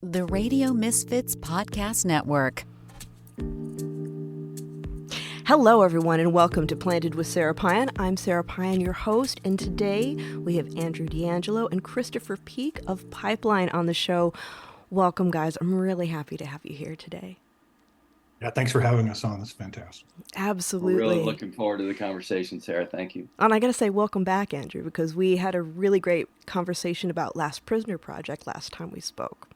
The Radio Misfits Podcast Network. Hello, everyone, and welcome to Planted with Sara Pyan. I'm Sara Pyan, your host, and today we have Andrew DeAngelo and Christopher Peak of Pipeline on the show. Welcome, guys. I'm really happy to have you here today. Yeah, thanks for having us on. That's fantastic. Absolutely. We're really looking forward to the conversation, Sara. Thank you. And I got to say, welcome back, Andrew, because we had a really great conversation about Last Prisoner Project last time we spoke.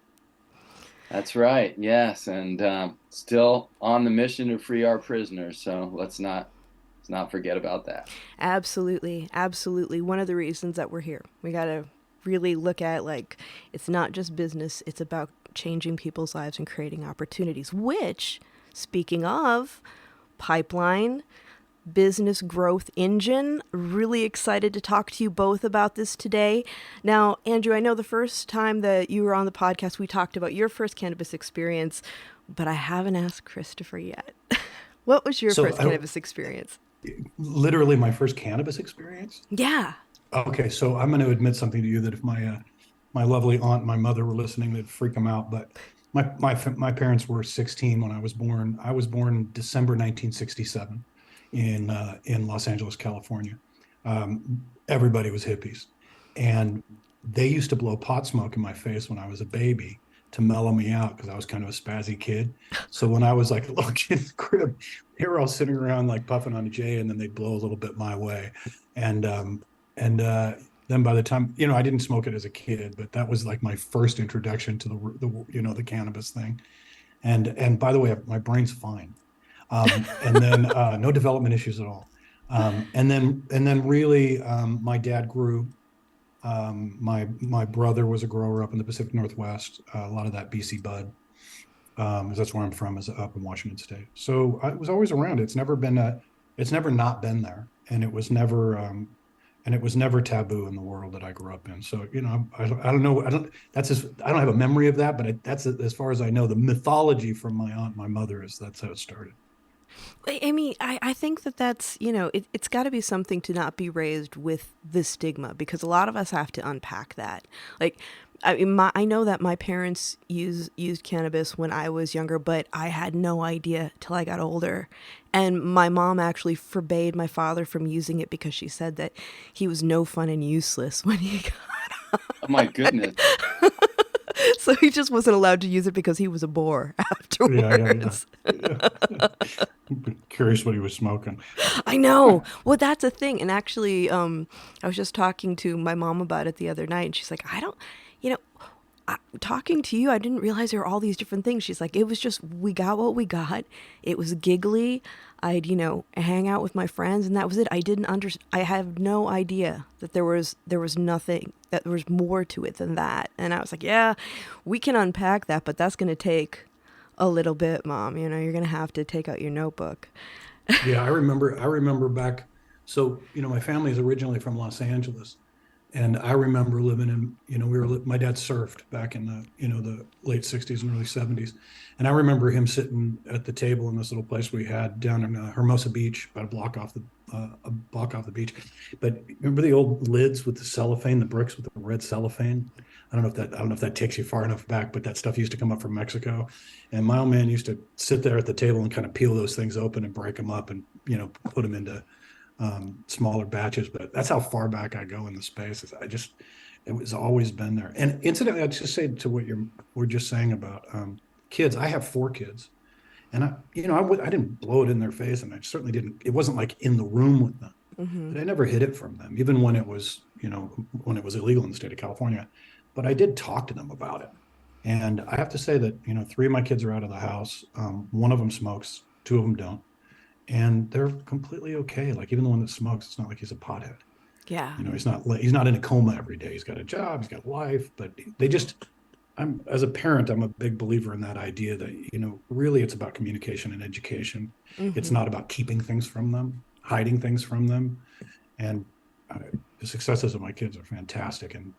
That's right. Yes, and still on the mission to free our prisoners. So let's not forget about that. Absolutely, absolutely. One of the reasons that we're here, we got to really look at, like, it's not just business; it's about changing people's lives and creating opportunities. Which, speaking of Pipeline, business growth engine, really excited to talk to you both about this today. Now, Andrew, I know the first time that you were on the podcast, we talked about your first cannabis experience, but I haven't asked Christopher yet. What was your first cannabis experience? Literally my first cannabis experience? Yeah. Okay, so I'm going to admit something to you that if my lovely aunt and my mother were listening, they'd freak them out. But my parents were 16 when I was born. I was born December 1967. In Los Angeles, California. Everybody was hippies. And they used to blow pot smoke in my face when I was a baby to mellow me out because I was kind of a spazzy kid. So when I was like a little kid in the crib, they were all sitting around like puffing on a J, and then they'd blow a little bit my way. And then by the time, I didn't smoke it as a kid, but that was like my first introduction to the cannabis thing. And by the way, my brain's fine. And then no development issues at all. And then really, my dad grew. My brother was a grower up in the Pacific Northwest. A lot of that BC bud, 'cause that's where I'm from, is up in Washington State. So I was always around it. It's never not been there, and it was never taboo in the world that I grew up in. So I don't know. I don't have a memory of that, but that's as far as I know. The mythology from my aunt and my mother is that's how it started. I mean, I think that's, it's got to be something to not be raised with the stigma, because a lot of us have to unpack that. Like, I know that my parents used cannabis when I was younger, but I had no idea till I got older. And my mom actually forbade my father from using it because she said that he was no fun and useless when he got Oh my goodness. So he just wasn't allowed to use it because he was a bore afterwards. Yeah. Curious what he was smoking. I know. Well, that's a thing. And actually, I was just talking to my mom about it the other night, and she's like, talking to you, I didn't realize there were all these different things. She's like, it was just, we got what we got. It was giggly. I'd, hang out with my friends, and that was it. I have no idea that there was nothing, that there was more to it than that. And I was like, yeah, we can unpack that, but that's going to take a little bit, Mom. You're going to have to take out your notebook. Yeah, I remember back. So, my family is originally from Los Angeles. And I remember living in, my dad surfed back in the late 60s and early 70s. And I remember him sitting at the table in this little place we had down in Hermosa Beach, about a block off the beach. But remember the old lids with the cellophane, the bricks with the red cellophane? I don't know if that takes you far enough back, but that stuff used to come up from Mexico. And my old man used to sit there at the table and kind of peel those things open and break them up and, put them into smaller batches. But that's how far back I go in the space. It was always been there. And incidentally, I'd just say to what we're just saying about kids. I have 4 kids, and I didn't blow it in their face, and I certainly didn't. It wasn't like in the room with them, but I never hid it from them, even when it was illegal in the state of California. But I did talk to them about it, and I have to say that 3 of my kids are out of the house. One of them smokes, 2 of them don't. And they're completely okay. Like, even the one that smokes, it's not like he's a pothead. Yeah. He's not in a coma every day. He's got a job, he's got a life, but as a parent, I'm a big believer in that idea that, really it's about communication and education. Mm-hmm. It's not about keeping things from them, hiding things from them. And the successes of my kids are fantastic. And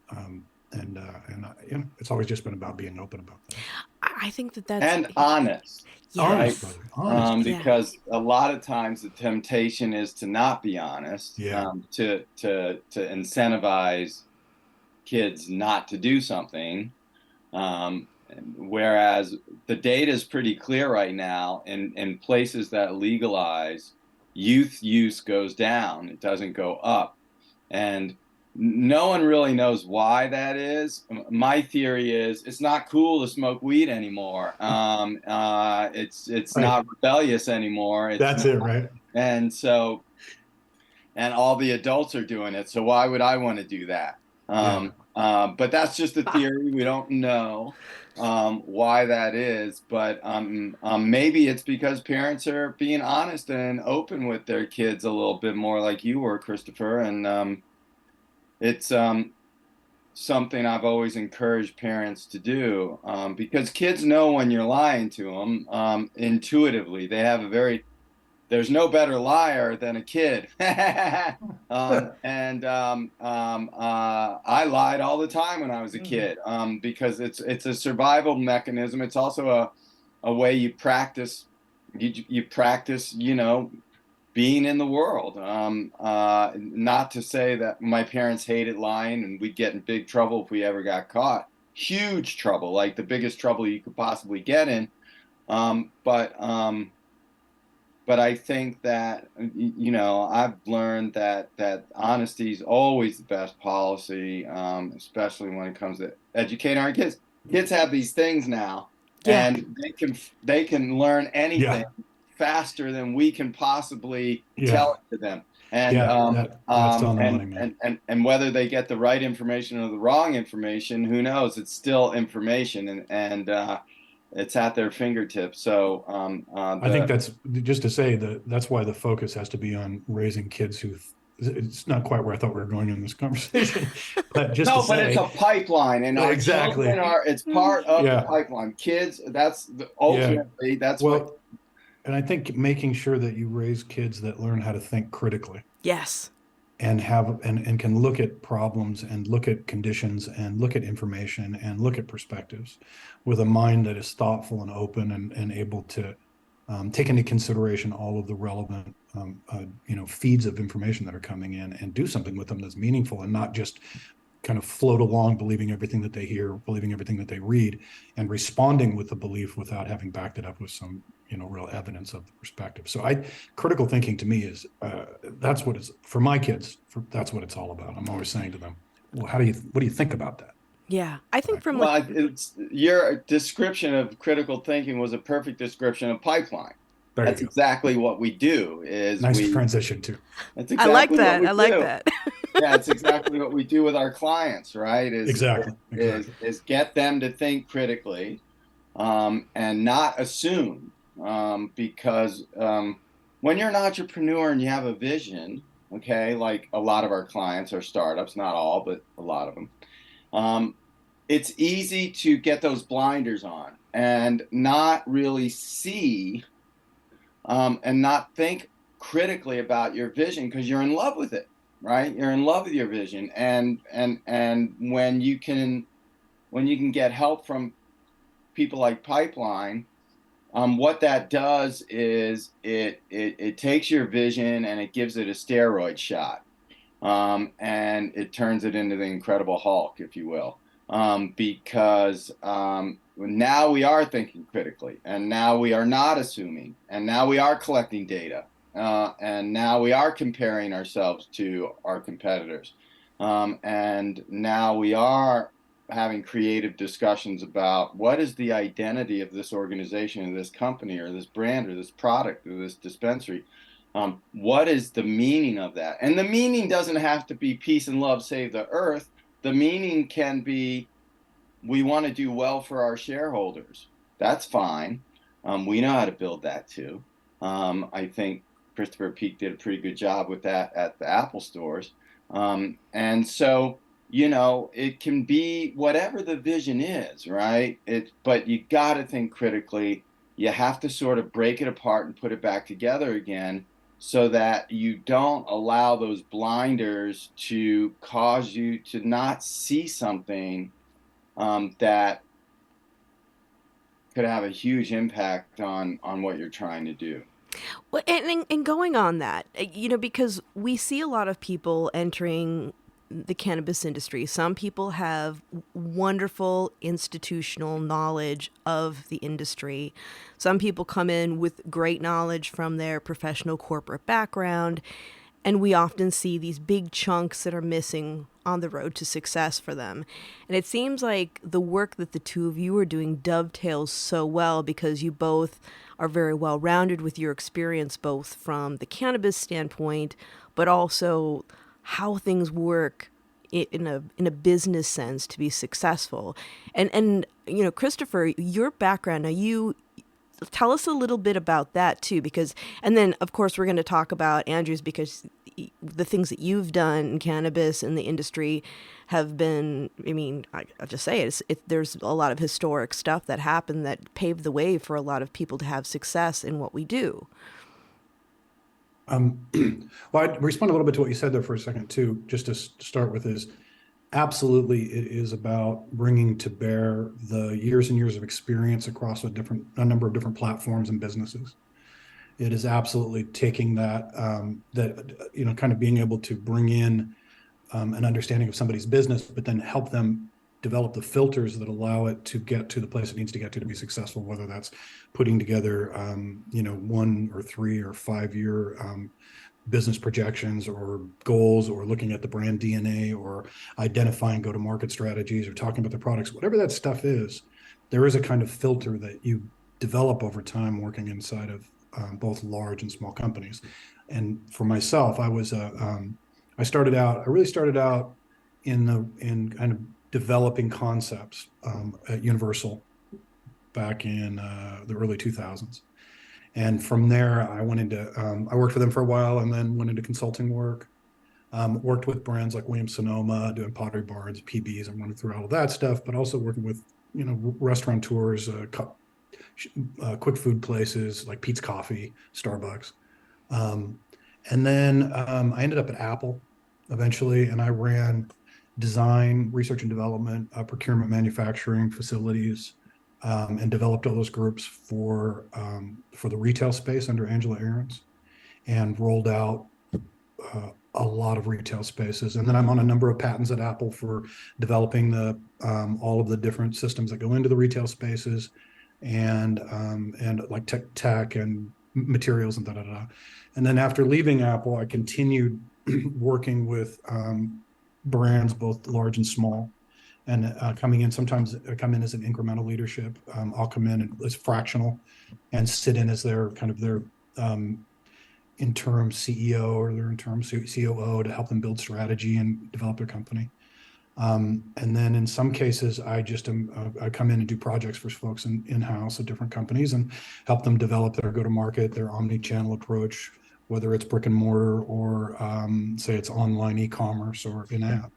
it's always just been about being open about that. I think that's and honest. Yes. Honest. Because a lot of times the temptation is to not be honest. Yeah. To incentivize kids not to do something. Whereas the data is pretty clear right now, in places that legalize, youth use goes down, it doesn't go up. And no one really knows why that is. My theory is it's not cool to smoke weed anymore. It's Right. not rebellious anymore. It's That's not, it, right? and so and all the adults are doing it. So why would I want to do that? But that's just a theory. We don't know why that is, but maybe it's because parents are being honest and open with their kids a little bit more, like you were, Christopher. And it's something I've always encouraged parents to do, because kids know when you're lying to them intuitively. There's no better liar than a kid. I lied all the time when I was a kid, because it's a survival mechanism. It's also a way you practice, being in the world. Not to say that my parents hated lying and we'd get in big trouble if we ever got caught. Huge trouble, like the biggest trouble you could possibly get in. But I think that, I've learned that honesty is always the best policy, especially when it comes to educating our kids. Kids have these things now, Yeah. and they can learn anything Yeah. faster than we can possibly Yeah. tell it to them. And That's on the money, man. and whether they get the right information or the wrong information, who knows? It's still information, and it's at their fingertips. So I think that's just to say that that's why the focus has to be on raising kids who. It's not quite where I thought we were going in this conversation, but just to but say, it's a pipeline, and our exactly. children it's part of the pipeline. Kids, ultimately that's what. And I think making sure that you raise kids that learn how to think critically. Yes. And can look at problems and look at conditions and look at information and look at perspectives with a mind that is thoughtful and open and able to take into consideration all of the relevant feeds of information that are coming in, and do something with them that's meaningful, and not just kind of float along believing everything that they hear, believing everything that they read, and responding with the belief without having backed it up with some real evidence of the perspective. So critical thinking to me is that's what it's for my kids. That's what it's all about. I'm always saying to them, well, what do you think about that? Yeah, I think from it's your description of critical thinking was a perfect description of pipeline. That's exactly what we do. Is nice transition too. That's exactly I like that. What we I like do. that. Yeah, it's exactly what we do with our clients, right? Exactly. Is get them to think critically, and not assume, because when you're an entrepreneur and you have a vision, okay, like a lot of our clients are startups, not all, but a lot of them. It's easy to get those blinders on and not really see, and not think critically about your vision, because you're in love with it, right? You're in love with your vision, and when you can get help from people like Pipeline, what that does is it takes your vision and it gives it a steroid shot, and it turns it into the Incredible Hulk, if you will. Because now we are thinking critically, and now we are not assuming, and now we are collecting data, and now we are comparing ourselves to our competitors, and now we are having creative discussions about what is the identity of this organization or this company or this brand or this product or this dispensary. What is the meaning of that? And the meaning doesn't have to be peace and love, save the earth. The meaning can be, we want to do well for our shareholders. That's fine. We know how to build that too. I think Christopher Peak did a pretty good job with that at the Apple stores. And so, it can be whatever the vision is, right? But you got to think critically. You have to sort of break it apart and put it back together again, so that you don't allow those blinders to cause you to not see something that could have a huge impact on what you're trying to do. Well, and going on that, because we see a lot of people entering the cannabis industry. Some people have wonderful institutional knowledge of the industry. Some people come in with great knowledge from their professional corporate background. And we often see these big chunks that are missing on the road to success for them. And it seems like the work that the two of you are doing dovetails so well because you both are very well rounded with your experience, both from the cannabis standpoint, but also how things work in a business sense to be successful. And you know, Christopher, your background, now you tell us a little bit about that too, because, and then of course we're going to talk about Andrew's, because the things that you've done in cannabis and the industry have been, I mean, I'll just say there's a lot of historic stuff that happened that paved the way for a lot of people to have success in what we do. Well, I'd respond a little bit to what you said there for a second too, just to start with is, absolutely, it is about bringing to bear the years and years of experience across a number of different platforms and businesses. It is absolutely taking that, kind of being able to bring in an understanding of somebody's business, but then help them develop the filters that allow it to get to the place it needs to get to be successful, whether that's putting together, 1 or 3 or 5 year business projections or goals, or looking at the brand DNA, or identifying go-to-market strategies, or talking about the products, whatever that stuff is. There is a kind of filter that you develop over time working inside of both large and small companies. And for myself, I really started out in kind of developing concepts at Universal back in the early 2000s. And from there, I went into, I worked for them for a while, and then went into consulting work. Worked with brands like Williams-Sonoma, doing Pottery Barns, PBs, and running through all of that stuff, but also working with, restaurateurs, quick food places like Pete's Coffee, Starbucks. And then I ended up at Apple eventually, and I ran design, research and development, procurement, manufacturing facilities, and developed all those groups for the retail space under Angela Ahrens, and rolled out a lot of retail spaces. And then I'm on a number of patents at Apple for developing all of the different systems that go into the retail spaces, and like tech and materials and da. And then after leaving Apple, I continued working with brands, both large and small, and coming in. Sometimes I come in as an incremental leadership. I'll come in as fractional and sit in as their interim CEO or their interim COO to help them build strategy and develop their company. And then in some cases, I come in and do projects for folks in-house at different companies and help them develop their go-to-market, their omni-channel approach, whether it's brick and mortar or say it's online e-commerce or in-app.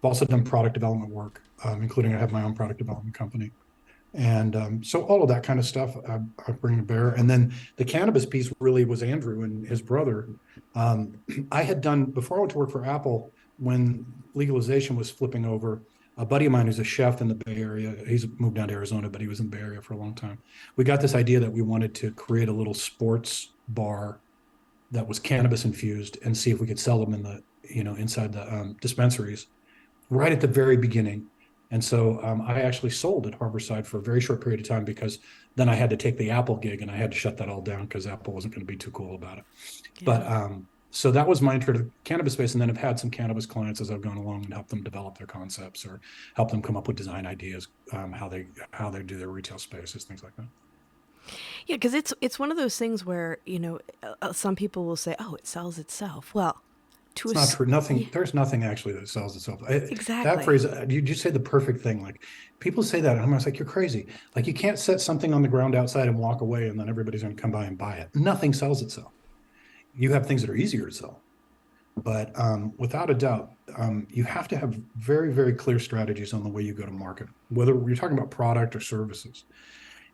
I've also done product development work, including I have my own product development company. And so all of that kind of stuff I bring to bear. And then the cannabis piece really was Andrew and his brother. I had done, before I went to work for Apple, when legalization was flipping over, a buddy of mine who's a chef in the Bay Area, he's moved down to Arizona, but he was in the Bay Area for a long time. We got this idea that we wanted to create a little sports bar that was cannabis infused and see if we could sell them inside the dispensaries right at the very beginning. And so I actually sold at Harborside for a very short period of time, because then I had to take the Apple gig and I had to shut that all down because Apple wasn't going to be too cool about it. Yeah. But so that was my intro to the cannabis space. And then I've had some cannabis clients as I've gone along and helped them develop their concepts or help them come up with design ideas, how they do their retail spaces, things like that. Yeah, because it's one of those things where, some people will say, oh, it sells itself. Well, it's not true. Nothing. Yeah. There's nothing actually that sells itself. Exactly. That phrase, you just say the perfect thing. Like, people say that, and I'm like, you're crazy. Like, you can't set something on the ground outside and walk away, and then everybody's going to come by and buy it. Nothing sells itself. You have things that are easier to sell, but without a doubt, you have to have very, very clear strategies on the way you go to market, whether you're talking about product or services.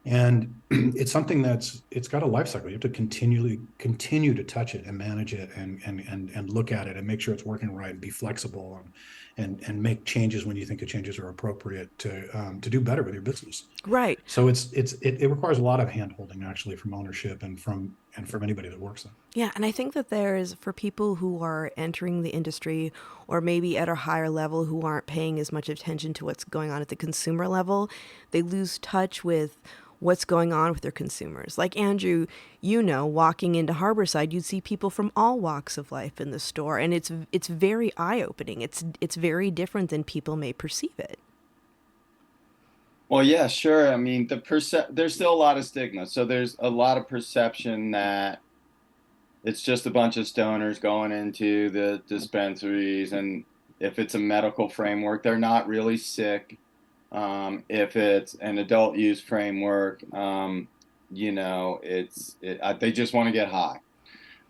And it's something it's got a life cycle. You have to continue to touch it and manage it and look at it and make sure it's working right, and be flexible and make changes when you think the changes are appropriate to do better with your business. Right. So it requires a lot of hand holding, actually, from ownership and from and from anybody that works there. Yeah, and I think that there's, for people who are entering the industry or maybe at a higher level who aren't paying as much attention to what's going on at the consumer level, they lose touch with what's going on with their consumers. Like Andrew, walking into Harborside, you'd see people from all walks of life in the store, and it's very eye-opening. It's very different than people may perceive it. Well, yeah, sure. I mean, there's still a lot of stigma. So there's a lot of perception that it's just a bunch of stoners going into the dispensaries, and if it's a medical framework, they're not really sick. If it's an adult use framework, they just want to get high,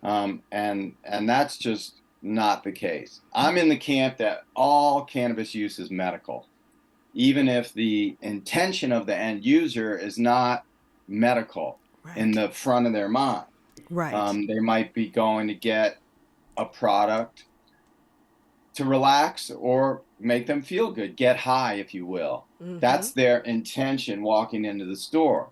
and that's just not the case. I'm in the camp that all cannabis use is medical, even if the intention of the end user is not medical in the front of their mind. Right. They might be going to get a product to relax or make them feel good, get high, if you will. Mm-hmm. That's their intention walking into the store.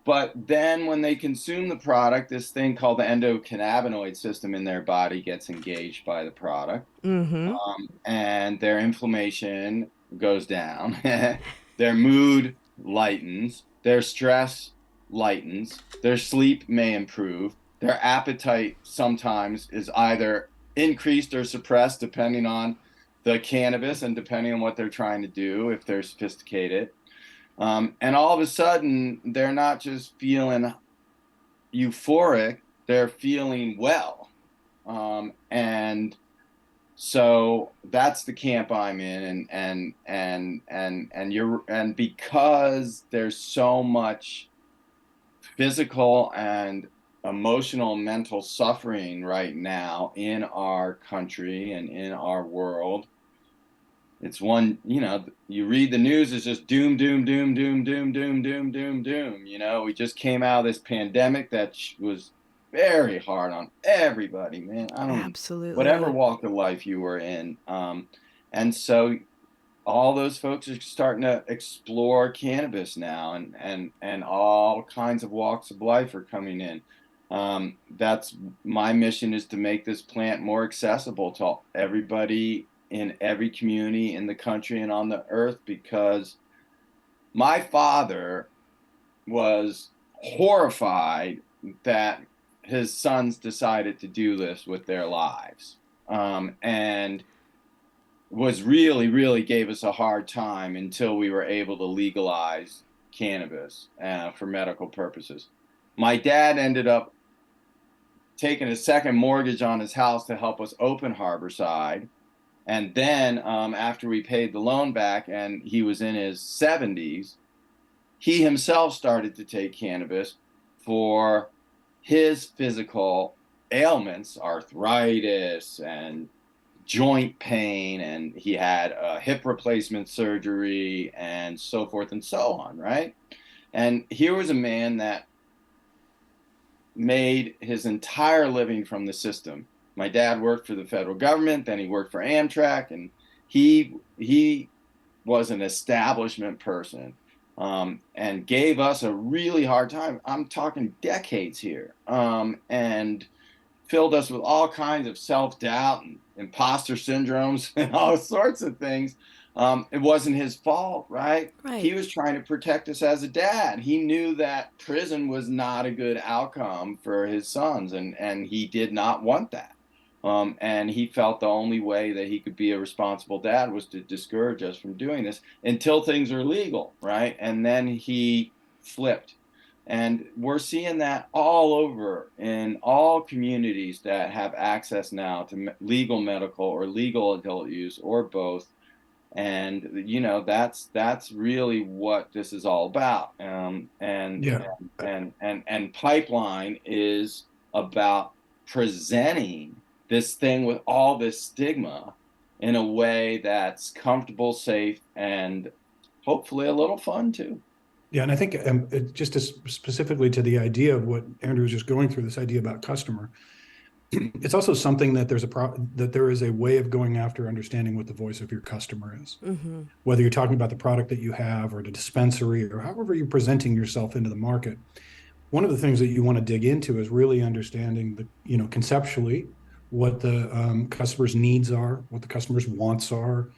But then when they consume the product, this thing called the endocannabinoid system in their body gets engaged by the product. Mm-hmm. And their inflammation goes down. Their mood lightens. Their stress lightens. Their sleep may improve. Their appetite sometimes is either increased or suppressed depending on the cannabis and depending on what they're trying to do, if they're sophisticated. And all of a sudden, they're not just feeling euphoric, they're feeling well. And so that's the camp I'm in, and because there's so much physical and emotional, mental suffering right now in our country and in our world. It's one, you read the news, it's just doom, doom, doom, doom, doom, doom, doom, doom, doom. We just came out of this pandemic that was very hard on everybody, man. Absolutely. Whatever walk of life you were in. And so all those folks are starting to explore cannabis now, and all kinds of walks of life are coming in. That's my mission, is to make this plant more accessible to everybody in every community in the country and on the earth, because my father was horrified that his sons decided to do this with their lives, and was really gave us a hard time until we were able to legalize cannabis for medical purposes. My dad ended up taking a second mortgage on his house to help us open Harborside. And then after we paid the loan back and he was in his 70s, he himself started to take cannabis for his physical ailments, arthritis and joint pain, and he had a hip replacement surgery and so forth and so on, right? And here was a man that made his entire living from the system. My dad worked for the federal government, then he worked for Amtrak, and he was an establishment person, and gave us a really hard time. I'm talking decades here, and filled us with all kinds of self-doubt and imposter syndromes and all sorts of things. It wasn't his fault, right? He was trying to protect us as a dad. He knew that prison was not a good outcome for his sons, and he did not want that. And he felt the only way that he could be a responsible dad was to discourage us from doing this until things are legal, right? And then he flipped. And we're seeing that all over in all communities that have access now to legal medical or legal adult use or both. And that's really what this is all about. And Pipeline is about presenting this thing with all this stigma in a way that's comfortable, safe, and hopefully a little fun too. Yeah, and I think just specifically to the idea of what Andrew was just going through, this idea about customer, it's also something that that there is a way of going after understanding what the voice of your customer is. Mm-hmm. Whether you're talking about the product that you have or the dispensary or however you're presenting yourself into the market, one of the things that you want to dig into is really understanding the, conceptually what the customer's needs are, what the customer's wants are,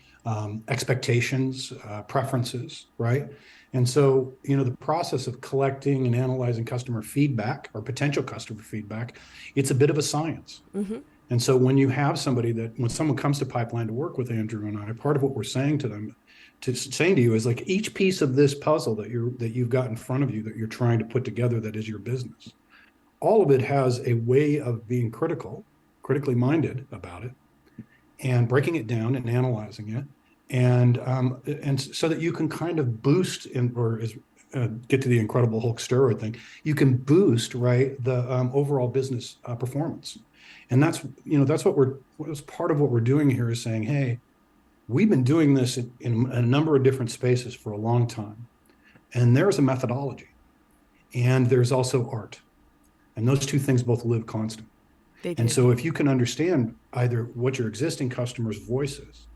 expectations, preferences, right? And so, the process of collecting and analyzing customer feedback or potential customer feedback, it's a bit of a science. Mm-hmm. And so when someone comes to Pipeline to work with Andrew and I, part of what we're saying to them, saying to you is like each piece of this puzzle that you've got in front of you that you're trying to put together that is your business. All of it has a way of being critically minded about it, and breaking it down and analyzing it, and so that you can kind of boost get to the Incredible Hulk steroid thing. You can boost, right, the overall business performance, and that's part of what we're doing here is saying, hey, we've been doing this in a number of different spaces for a long time, and there's a methodology, and there's also art, and those two things both live constant. They do. And so if you can understand either what your existing customer's voice is,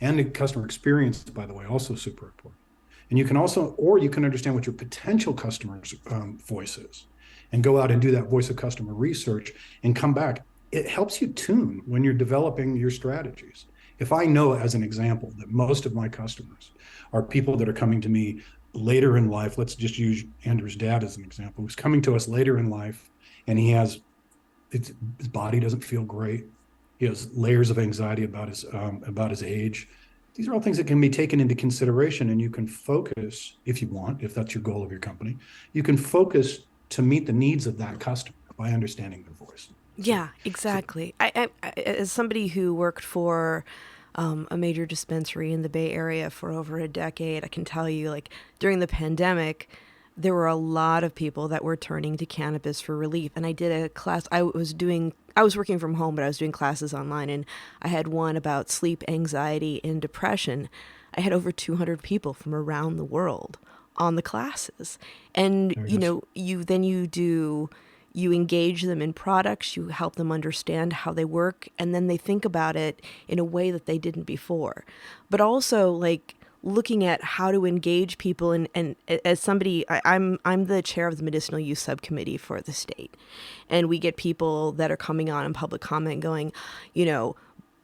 and the customer experience, by the way, also super important. And you can understand what your potential customer's voice is, and go out and do that voice of customer research and come back. It helps you tune when you're developing your strategies. If I know, as an example, that most of my customers are people that are coming to me later in life, let's just use Andrew's dad as an example, who's coming to us later in life, and his body doesn't feel great. He has layers of anxiety about his age. These are all things that can be taken into consideration, and you can focus, if that's your goal of your company, you can focus to meet the needs of that customer by understanding their voice. Yeah, exactly. I as somebody who worked for a major dispensary in the Bay Area for over a decade, I can tell you, like, during the pandemic, there were a lot of people that were turning to cannabis for relief. And I did a class. I was working from home, but I was doing classes online, and I had one about sleep anxiety and depression. I had over 200 people from around the world on the classes. And, you engage them in products, you help them understand how they work, and then they think about it in a way that they didn't before. But also, like, looking at how to engage people, and as somebody, I'm the chair of the medicinal use subcommittee for the state, and we get people that are coming on in public comment going,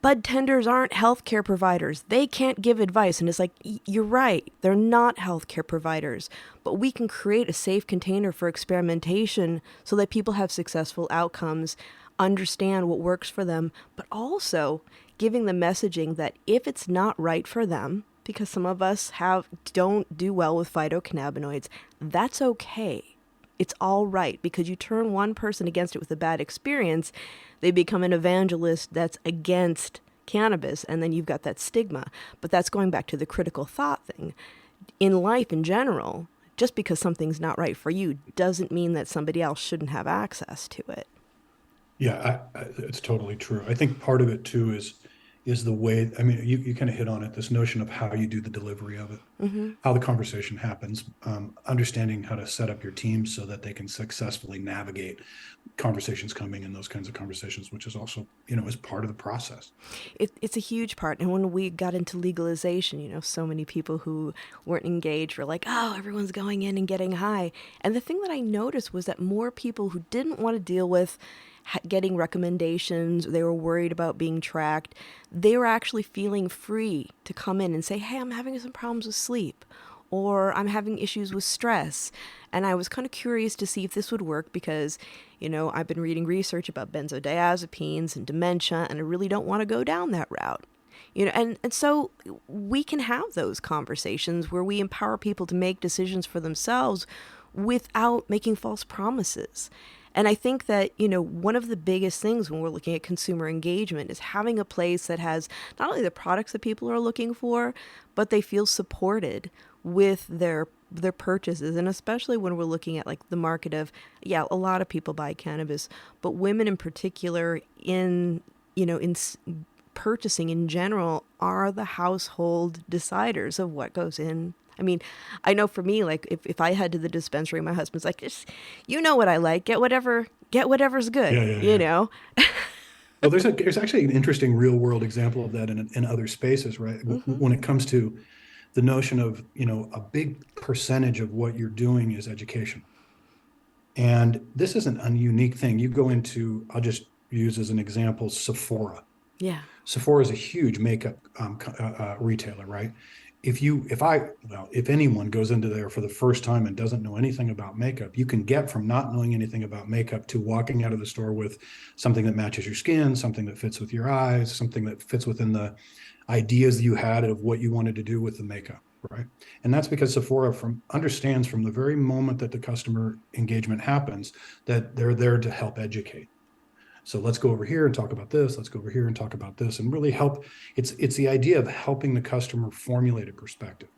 bud tenders aren't healthcare providers. They can't give advice. And it's like, you're right. They're not healthcare providers. But we can create a safe container for experimentation so that people have successful outcomes, understand what works for them, but also giving the messaging that if it's not right for them, because some of us don't do well with phytocannabinoids, that's okay. It's all right, because you turn one person against it with a bad experience, they become an evangelist that's against cannabis, and then you've got that stigma. But that's going back to the critical thought thing. In life in general, just because something's not right for you doesn't mean that somebody else shouldn't have access to it. Yeah, it's totally true. I think part of it too is the way, I mean, you kind of hit on it, this notion of how you do the delivery of it, how the conversation happens, understanding how to set up your team so that they can successfully navigate conversations coming in those kinds of conversations, which is also, is part of the process. It's a huge part. And when we got into legalization, so many people who weren't engaged were like, oh, everyone's going in and getting high. And the thing that I noticed was that more people who didn't want to deal with getting recommendations, they were worried about being tracked, they were actually feeling free to come in and say, hey, I'm having some problems with sleep, or I'm having issues with stress. And I was kind of curious to see if this would work because, I've been reading research about benzodiazepines and dementia, and I really don't want to go down that route. And so we can have those conversations where we empower people to make decisions for themselves without making false promises. And I think that, one of the biggest things when we're looking at consumer engagement is having a place that has not only the products that people are looking for, but they feel supported with their purchases. And especially when we're looking at like the market of, a lot of people buy cannabis, but women in particular in purchasing in general are the household deciders of what goes in. I mean, I know for me, like if I head to the dispensary, my husband's like, just, what I like, get whatever's good, Well, there's actually an interesting real world example of that in other spaces, right? When it comes to the notion of, a big percentage of what you're doing is education. And this isn't a unique thing. You go into, I'll just use as an example, Sephora. Yeah. Sephora is a huge makeup retailer, right? If anyone goes into there for the first time and doesn't know anything about makeup, you can get from not knowing anything about makeup to walking out of the store with something that matches your skin, something that fits with your eyes, something that fits within the ideas you had of what you wanted to do with the makeup, right? And that's because Sephora understands from the very moment that the customer engagement happens that they're there to help educate. So let's go over here and talk about this. Let's go over here and talk about this, and really help. It's the idea of helping the customer formulate a perspective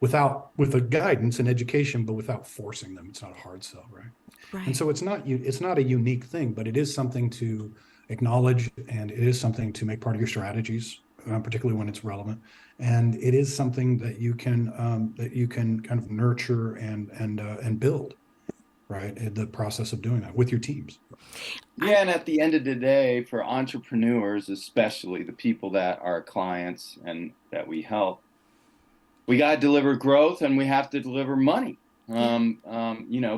with a guidance and education, but without forcing them. It's not a hard sell, right? Right. And so it's not a unique thing, but it is something to acknowledge, and it is something to make part of your strategies, particularly when it's relevant. And it is something that you can kind of nurture and build, right? In the process of doing that with your teams. Yeah, and at the end of the day, for entrepreneurs, especially the people that are clients and that we help, we got to deliver growth and we have to deliver money.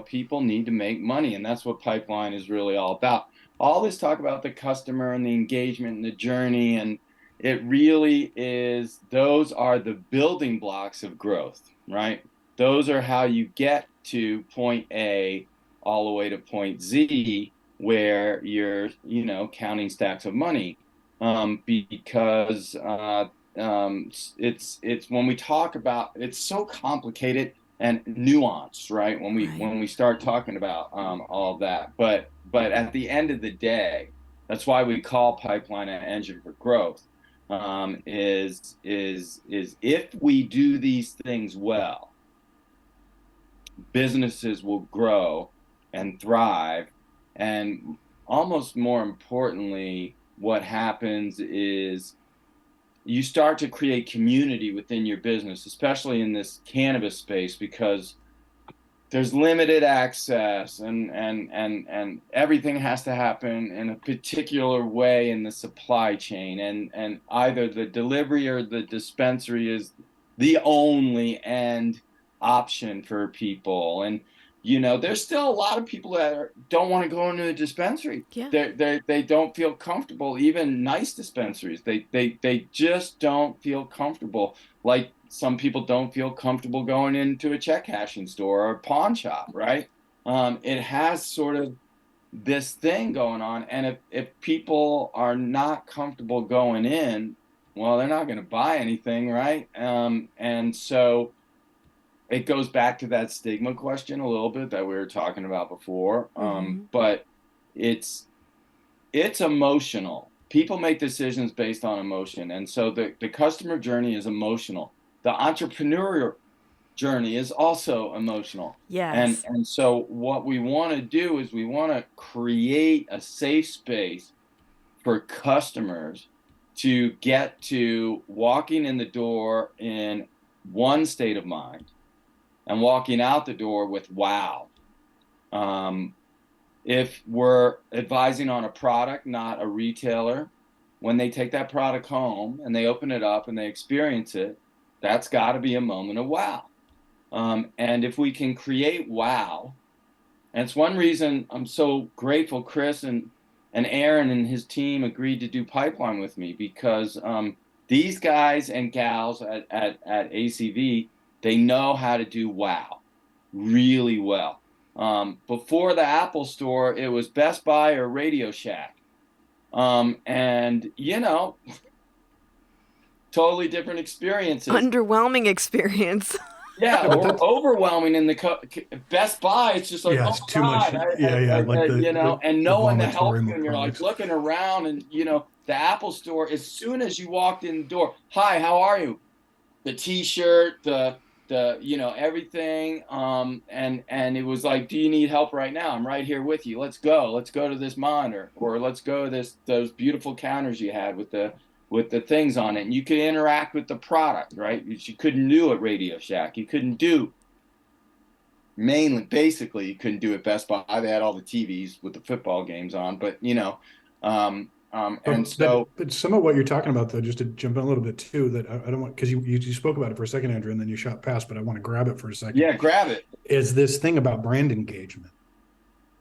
People need to make money, and that's what Pipeline is really all about. All this talk about the customer and the engagement and the journey, and it really is, those are the building blocks of growth, right? Those are how you get to point A all the way to point Z, where you're, counting stacks of money, because it's when we talk about, it's so complicated and nuanced, right? When we start talking about all of that, but at the end of the day, that's why we call Pipeline an engine for growth. Is if we do these things well, businesses will grow and thrive. And almost more importantly, what happens is you start to create community within your business, especially in this cannabis space, because there's limited access, and everything has to happen in a particular way in the supply chain, and either the delivery or the dispensary is the only end option for people. And there's still a lot of people that don't want to go into a dispensary. Yeah. They don't feel comfortable. Even nice dispensaries, they just don't feel comfortable. Like some people don't feel comfortable going into a check cashing store or a pawn shop, right? It has sort of this thing going on, and if people are not comfortable going in, well, they're not going to buy anything, right? And so it goes back to that stigma question a little bit that we were talking about before. But it's emotional. People make decisions based on emotion. And so the customer journey is emotional. The entrepreneurial journey is also emotional. Yes. And so what we want to do is we want to create a safe space for customers to get to walking in the door in one state of mind and walking out the door with wow. If we're advising on a product, not a retailer, when they take that product home and they open it up and they experience it, that's got to be a moment of wow. And if we can create wow, and it's one reason I'm so grateful Chris and Aaron and his team agreed to do Pipeline with me, because these guys and gals at ACV, they know how to do wow really well. Before the Apple Store, it was Best Buy or Radio Shack. And, totally different experiences. Underwhelming experience. Yeah, or overwhelming in the Best Buy. It's just like, yeah, it's too much. And no one to help you, and you're products. like looking around, and the Apple Store. As soon as you walked in the door, hi, how are you? The T-shirt, the everything. And it was like, do you need help right now? I'm right here with you. Let's go to this monitor, or let's go to those beautiful counters you had with the things on it, and you could interact with the product, right? Which you couldn't do at Radio Shack. You couldn't do basically you couldn't do at Best Buy. They had all the TVs with the football games on, but but some of what you're talking about, though, just to jump in a little bit too, that I don't want, because you spoke about it for a second, Andrew, and then you shot past, but I want to grab it for a second. Yeah, grab it. Is this thing about brand engagement,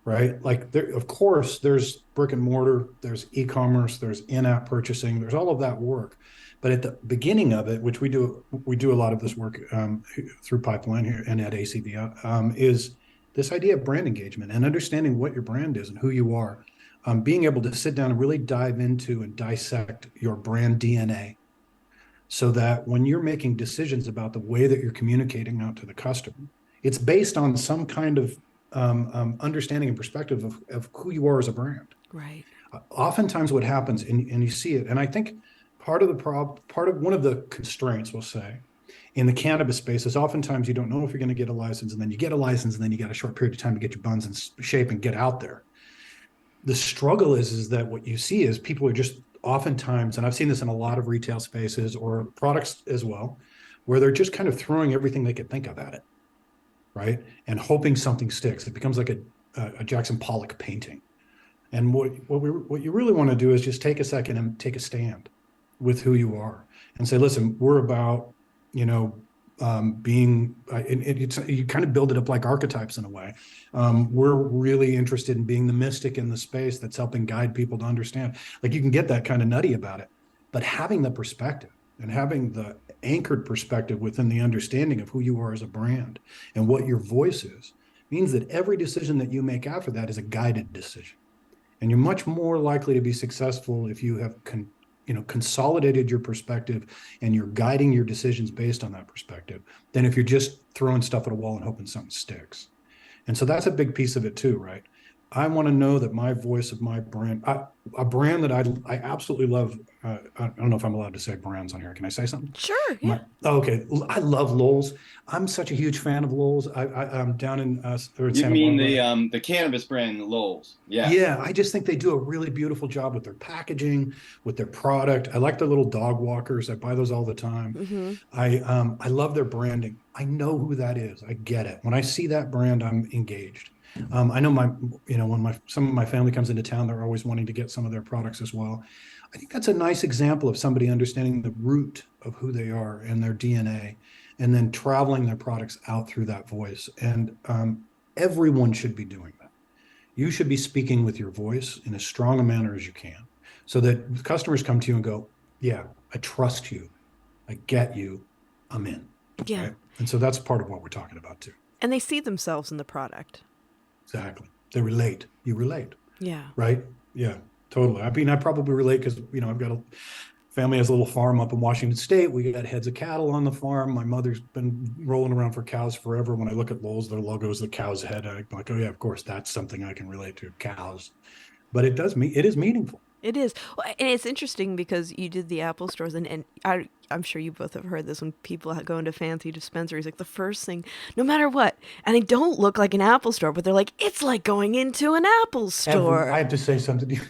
right? Like there, of course, there's brick and mortar, there's e-commerce, there's in-app purchasing, there's all of that work. But at the beginning of it, which we do a lot of this work through Pipeline here and at ACV, is this idea of brand engagement and understanding what your brand is and who you are. Being able to sit down and really dive into and dissect your brand DNA so that when you're making decisions about the way that you're communicating out to the customer, it's based on some kind of understanding and perspective of who you are as a brand. Right. Oftentimes what happens, and you see it, and I think part of one of the constraints, we'll say, in the cannabis space is oftentimes you don't know if you're going to get a license, and then you get a license, and then you got a short period of time to get your buns in shape and get out there. The struggle is that what you see is people are just oftentimes, and I've seen this in a lot of retail spaces or products as well, where they're just kind of throwing everything they could think of at it, right? And hoping something sticks. It becomes like a Jackson Pollock painting. And what you really want to do is just take a second and take a stand with who you are and say, listen, we're about, being, you kind of build it up like archetypes in a way. We're really interested in being the mystic in the space that's helping guide people to understand. Like you can get that kind of nutty about it, but having the perspective and having the anchored perspective within the understanding of who you are as a brand and what your voice is means that every decision that you make after that is a guided decision. And you're much more likely to be successful if you have consolidated your perspective and you're guiding your decisions based on that perspective than if you're just throwing stuff at a wall and hoping something sticks. And so that's a big piece of it too, right? I want to know that my voice of my brand, a brand that I absolutely love. I don't know if I'm allowed to say brands on here. Can I say something? Sure. Yeah. Okay. I love Lowell's. I'm such a huge fan of Lowell's. I'm down in You Santa mean Barbara. the cannabis brand Lowell's? Yeah. Yeah, I just think they do a really beautiful job with their packaging, with their product. I like their little dog walkers. I buy those all the time. Mm-hmm. I love their branding. I know who that is. I get it. When I see that brand, I'm engaged. I know when some of my family comes into town, they're always wanting to get some of their products as well. I think that's a nice example of somebody understanding the root of who they are and their DNA, and then traveling their products out through that voice. And everyone should be doing that. You should be speaking with your voice in as strong a manner as you can, so that customers come to you and go, "Yeah, I trust you. I get you. I'm in." Yeah. Right? And so that's part of what we're talking about too. And they see themselves in the product. Exactly. They relate. You relate. Yeah. Right? Yeah, totally. I mean, I probably relate because, I've got a family has a little farm up in Washington State. We got heads of cattle on the farm. My mother's been rolling around for cows forever. When I look at Lowell's, their logo is the cow's head. I'm like, oh yeah, of course, that's something I can relate to, cows. But it is meaningful. It is. Well, and it's interesting because you did the Apple stores, and I'm sure you both have heard this when people go into fancy dispensaries, like the first thing, no matter what, and they don't look like an Apple store, but they're like, it's like going into an Apple store. I have to say something to you.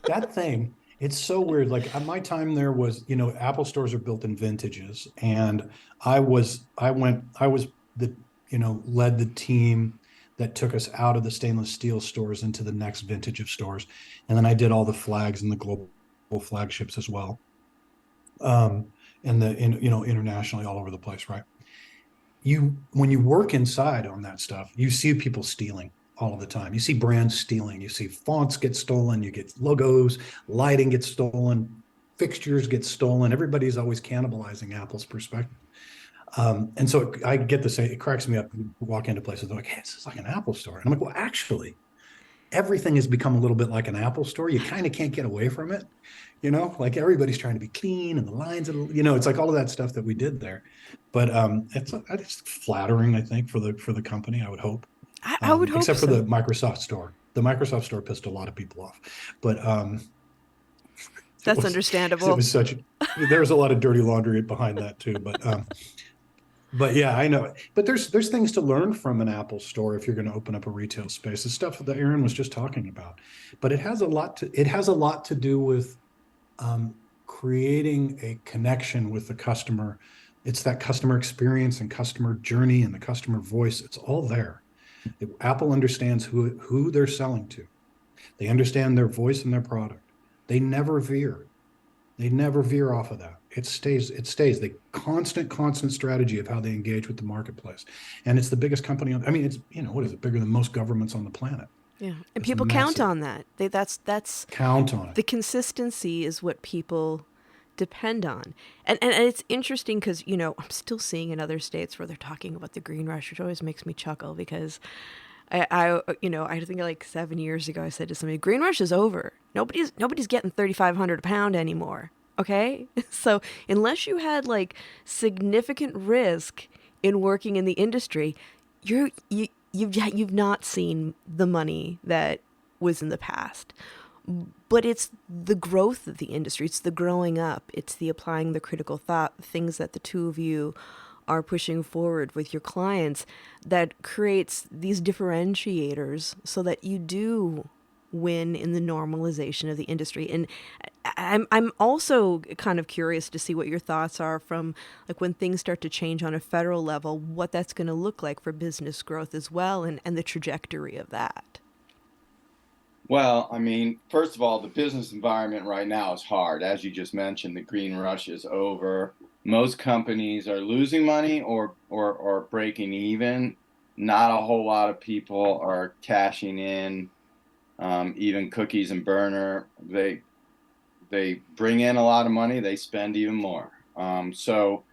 That thing, it's so weird. Like my time there was, Apple stores are built in vintages, and I was the, led the team that took us out of the stainless steel stores into the next vintage of stores. And then I did all the flags and the global flagships as well. And internationally all over the place, right? When you work inside on that stuff, you see people stealing all of the time. You see brands stealing, you see fonts get stolen, you get logos, lighting gets stolen, fixtures get stolen. Everybody's always cannibalizing Apple's perspective. And so I get to say, it cracks me up. You walk into places, they're like, hey, this is like an Apple store. And I'm like, well, actually, everything has become a little bit like an Apple store. You kind of can't get away from it. Like everybody's trying to be clean and the lines, it's like all of that stuff that we did there. But it's flattering, I think, for the company, I would hope. I would hope except so. for the Microsoft store. The Microsoft store pissed a lot of people off. But that's understandable. It was there was a lot of dirty laundry behind that too. But yeah, I know. But there's things to learn from an Apple store if you're going to open up a retail space. The stuff that Aaron was just talking about. But it has a lot to do with creating a connection with the customer. It's that customer experience and customer journey and the customer voice. It's all there. Apple understands who they're selling to. They understand their voice and their product. They never veer. They never veer off of that. It stays the constant strategy of how they engage with the marketplace. And it's the biggest company it's, what is it, bigger than most governments on the planet. Yeah, and It's people count massive. on that. That's Count on it. the consistency is what people depend on. And it's interesting because, I'm still seeing in other states where they're talking about the green rush, which always makes me chuckle because I think like 7 years ago I said to somebody, green rush is over. Nobody's getting 3,500 a pound anymore. Okay. So unless you had like significant risk in working in the industry, you've not seen the money that was in the past. But it's the growth of the industry. It's the growing up. It's the applying the critical thought, things that the two of you are pushing forward with your clients that creates these differentiators so that you do win in the normalization of the industry. And I'm also kind of curious to see what your thoughts are from like when things start to change on a federal level, what that's going to look like for business growth as well, and the trajectory of that. Well, I mean, first of all, the business environment right now is hard. As you just mentioned, the green rush is over. Most companies are losing money or breaking even. Not a whole lot of people are cashing in. Even Cookies and Burner, they bring in a lot of money, they spend even more. So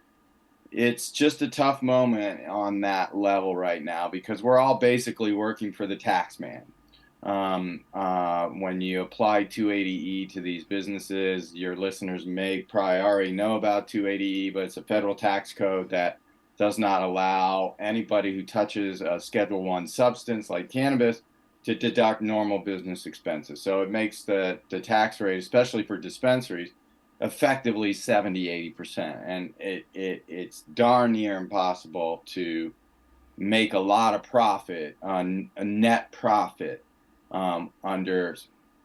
it's just a tough moment on that level right now because we're all basically working for the tax man. When you apply 280E to these businesses, your listeners may probably already know about 280E, but it's a federal tax code that does not allow anybody who touches a Schedule 1 substance like cannabis to deduct normal business expenses. So it makes the tax rate, especially for dispensaries, effectively 70-80%. And it's darn near impossible to make a lot of profit on a net profit under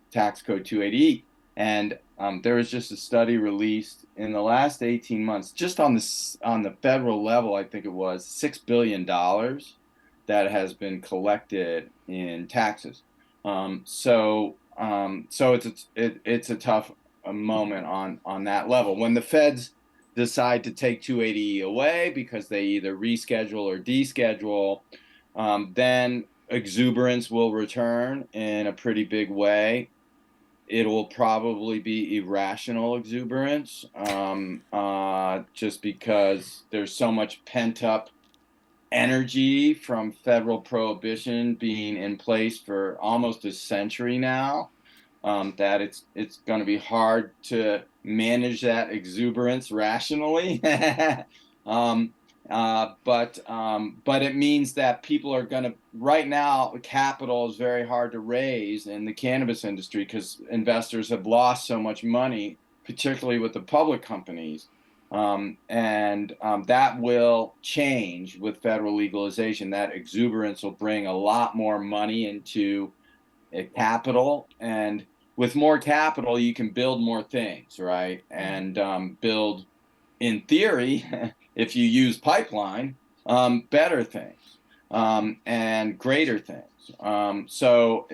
tax code 280E. And there was just a study released in the last 18 months, just on the federal level, I think it was $6 billion that has been collected in taxes. So it's a tough moment on that level. When the feds decide to take 280E away because they either reschedule or deschedule, then exuberance will return in a pretty big way. It will probably be irrational exuberance, just because there's so much pent up energy from federal prohibition being in place for almost a century now, that it's going to be hard to manage that exuberance rationally. But it means that people are going to, right now, capital is very hard to raise in the cannabis industry because investors have lost so much money, particularly with the public companies. That will change with federal legalization. That exuberance will bring a lot more money into capital, and with more capital, you can build more things, right? And build, in theory, if you use pipeline, better things and greater things. So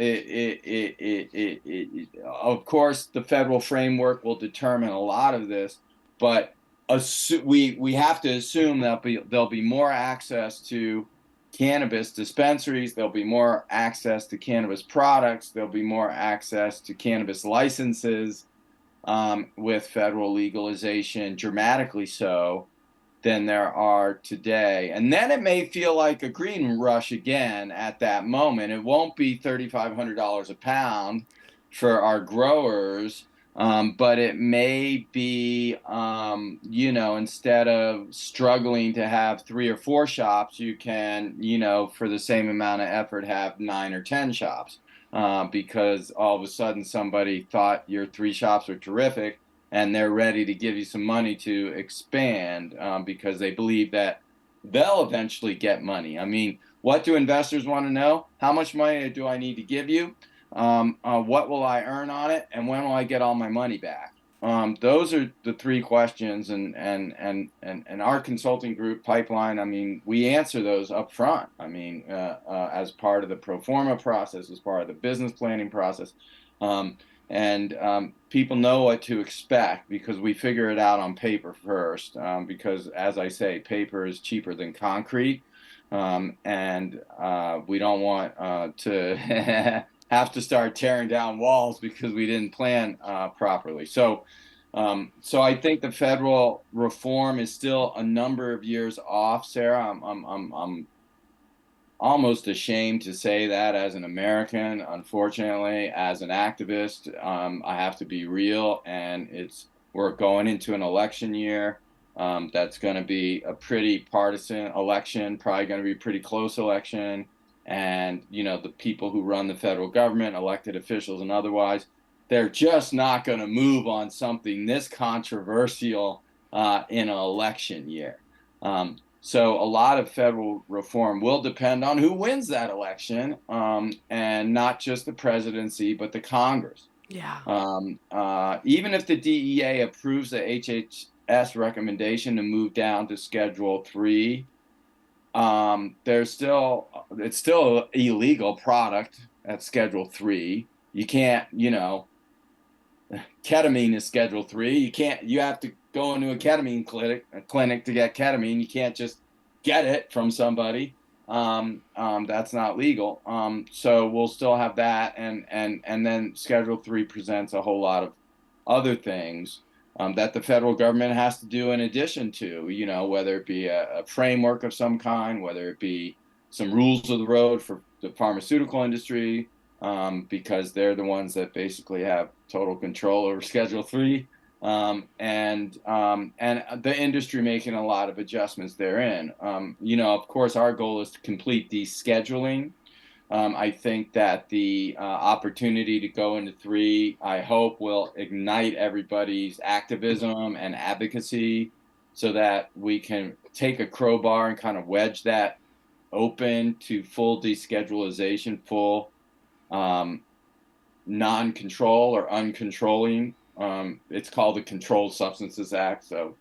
of course, the federal framework will determine a lot of this, but we have to assume that there'll be more access to cannabis dispensaries, there'll be more access to cannabis products, there'll be more access to cannabis licenses, with federal legalization, dramatically so, than there are today. And then it may feel like a green rush again at that moment. It won't be $3,500 a pound for our growers, but it may be, instead of struggling to have 3 or 4 shops, you can, for the same amount of effort, have 9 or 10 shops. Because all of a sudden somebody thought your 3 shops are terrific and they're ready to give you some money to expand, because they believe that they'll eventually get money. I mean, what do investors want to know? How much money do I need to give you? What will I earn on it? And when will I get all my money back? Those are the 3 questions, and our consulting group Pipeline, I mean, we answer those up front. I mean, as part of the pro forma process, as part of the business planning process. People know what to expect because we figure it out on paper first, because, as I say, paper is cheaper than concrete. We don't want to have to start tearing down walls because we didn't plan properly. So I think the federal reform is still a number of years off, Sarah. I'm almost ashamed to say that as an American. Unfortunately, as an activist, I have to be real, and we're going into an election year. That's going to be a pretty partisan election, probably going to be a pretty close election. And, the people who run the federal government, elected officials and otherwise, they're just not going to move on something this controversial in an election year. So a lot of federal reform will depend on who wins that election, and not just the presidency, but the Congress. Yeah. Even if the DEA approves the HHS recommendation to move down to Schedule 3, it's still illegal product at Schedule 3. You can't, ketamine is Schedule 3. You have to go into a ketamine clinic to get ketamine. You can't just get it from somebody. That's not legal. So we'll still have that. And then Schedule 3 presents a whole lot of other things that the federal government has to do in addition to, whether it be a framework of some kind, whether it be some rules of the road for the pharmaceutical industry, because they're the ones that basically have total control over Schedule 3, and the industry making a lot of adjustments therein. Of course, our goal is to complete descheduling. I think that the opportunity to go into 3, I hope, will ignite everybody's activism and advocacy so that we can take a crowbar and kind of wedge that open to full deschedulization, full non-control or uncontrolling. It's called the Controlled Substances Act. So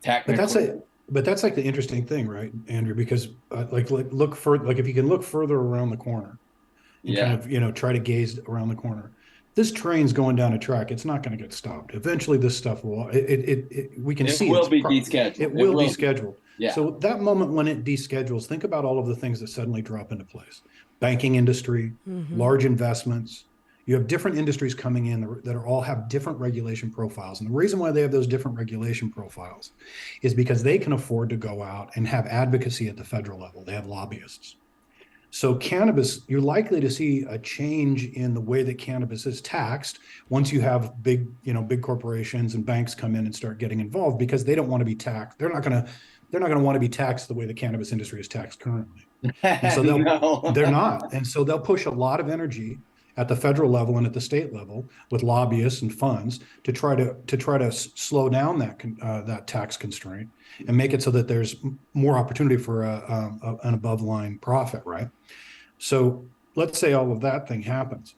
technically, but that's like the interesting thing, right, Andrew? Because look for if you can look further around the corner and kind of try to gaze around the corner. This train's going down a track. It's not going to get stopped. Eventually, this stuff will. We can see it will be descheduled. It will be scheduled. Yeah. So that moment when it deschedules, think about all of the things that suddenly drop into place. Banking industry, large investments. You have different industries coming in that all have different regulation profiles. And the reason why they have those different regulation profiles is because they can afford to go out and have advocacy at the federal level. They have lobbyists. So cannabis, you're likely to see a change in the way that cannabis is taxed once you have big corporations and banks come in and start getting involved, because they don't want to be taxed. They're not going to want to be taxed the way the cannabis industry is taxed currently. And so they're not. And so they'll push a lot of energy at the federal level and at the state level with lobbyists and funds to try to slow down that tax constraint and make it so that there's more opportunity for an above line profit, right? So let's say all of that thing happens.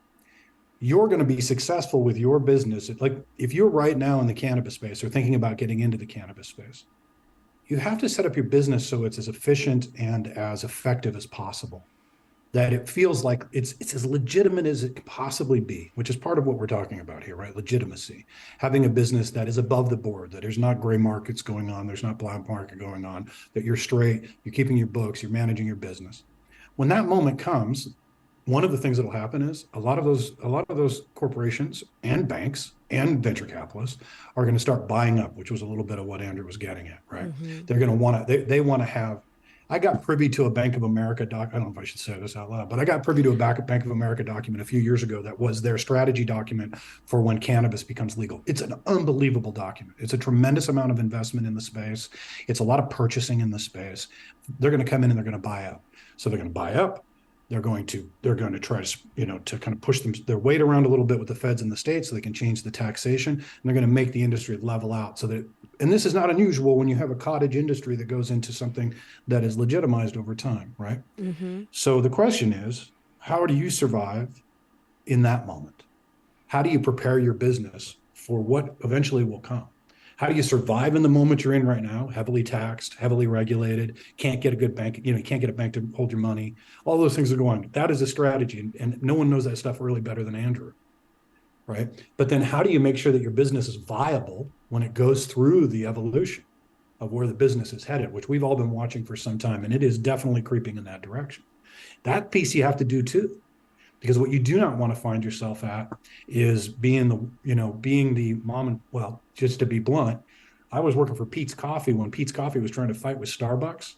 You're going to be successful with your business. Like if you're right now in the cannabis space or thinking about getting into the cannabis space, you have to set up your business so it's as efficient and as effective as possible, that it feels like it's as legitimate as it can possibly be, which is part of what we're talking about here, right? Legitimacy, having a business that is above the board, that there's not gray markets going on, there's not black market going on, that you're straight, you're keeping your books, you're managing your business. When that moment comes, one of the things that'll happen is a lot of those corporations and banks and venture capitalists are going to start buying up, which was a little bit of what Andrew was getting at, right? They're going to want to, they want to have. I got privy to a Bank of America I don't know if I should say this out loud, but I got privy to a Bank of America document a few years ago that was their strategy document for when cannabis becomes legal. It's an unbelievable document. It's a tremendous amount of investment in the space. It's a lot of purchasing in the space. They're going to come in and they're going to buy up. So they're going to buy up. They're going to try to, to kind of push their weight around a little bit with the feds in the states so they can change the taxation, and they're going to make the industry level out so that, and this is not unusual when you have a cottage industry that goes into something that is legitimized over time, right? So the question is, how do you survive in that moment? How do you prepare your business for what eventually will come? How do you survive in the moment you're in right now? Heavily taxed, heavily regulated, can't get a good bank, you can't get a bank to hold your money. All those things are going on. That is a strategy. And no one knows that stuff really better than Andrew, right? But then how do you make sure that your business is viable when it goes through the evolution of where the business is headed, which we've all been watching for some time, and it is definitely creeping in that direction. That piece you have to do too. Because what you do not want to find yourself at is being the mom. And well, just to be blunt, I was working for Pete's Coffee when Pete's Coffee was trying to fight with Starbucks,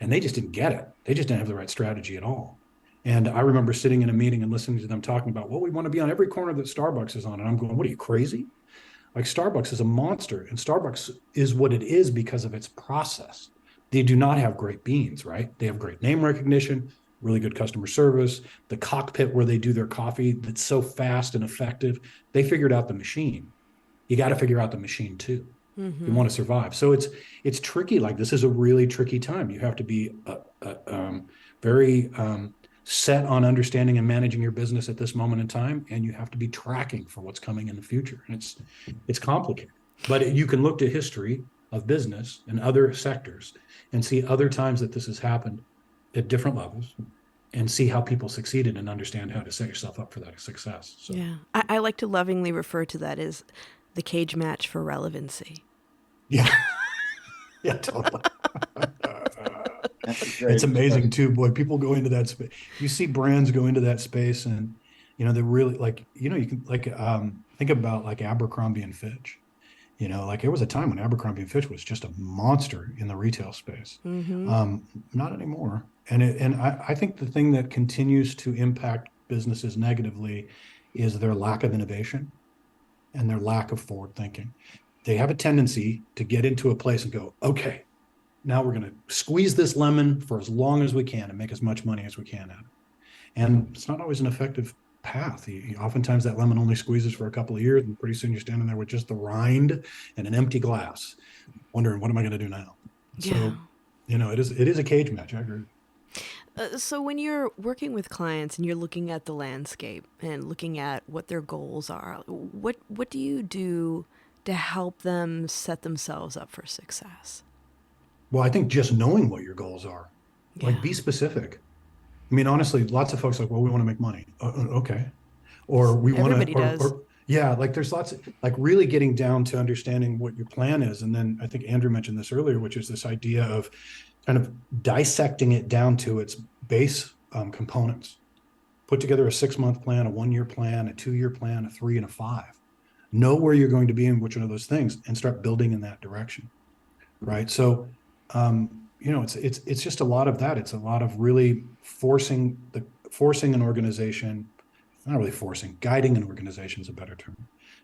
and they just didn't get it. They just didn't have the right strategy at all. And I remember sitting in a meeting and listening to them talking about, well, we want to be on every corner that Starbucks is on. And I'm going, what are you, crazy? Like, Starbucks is a monster, and Starbucks is what it is because of its process. They do not have great beans, right? They have great name recognition, really good customer service, the cockpit where they do their coffee that's so fast and effective. They figured out the machine. You got to figure out the machine too. You want to survive. So it's tricky. Like, this is a really tricky time. You have to be very set on understanding and managing your business at this moment in time, and you have to be tracking for what's coming in the future. And it's complicated, but you can look to history of business and other sectors and see other times that this has happened at different levels, and see how people succeeded and understand how to set yourself up for that success. So. Yeah. I like to lovingly refer to that as the cage match for relevancy. Yeah. Yeah, totally. It's amazing too, boy. People go into that space. You see brands go into that space, and they're really like, you can think about like Abercrombie and Fitch. Like, there was a time when Abercrombie and Fitch was just a monster in the retail space. Not anymore. And I think the thing that continues to impact businesses negatively is their lack of innovation and their lack of forward thinking. They have a tendency to get into a place and go, okay, now we're going to squeeze this lemon for as long as we can and make as much money as we can out of it. And it's not always an effective path. Oftentimes that lemon only squeezes for a couple of years, and pretty soon you're standing there with just the rind and an empty glass, wondering, what am I going to do now? Yeah. So, it is a cage match. I agree. So when you're working with clients and you're looking at the landscape and looking at what their goals are, what do you do to help them set themselves up for success? Well, I think just knowing what your goals are, like, be specific. I mean, honestly, lots of folks are like, well, we want to make money. Okay. Or we want to, Everybody does. Like, there's lots of, like, really getting down to understanding what your plan is. And then I think Andrew mentioned this earlier, which is this idea of kind of dissecting it down to its base components. Put together a 6-month plan, a 1-year plan, a 2-year plan, a 3 and a 5. Know where you're going to be in which one of those things, and start building in that direction. Right. So, it's just a lot of that. It's a lot of really forcing an organization, not really forcing, guiding an organization is a better term.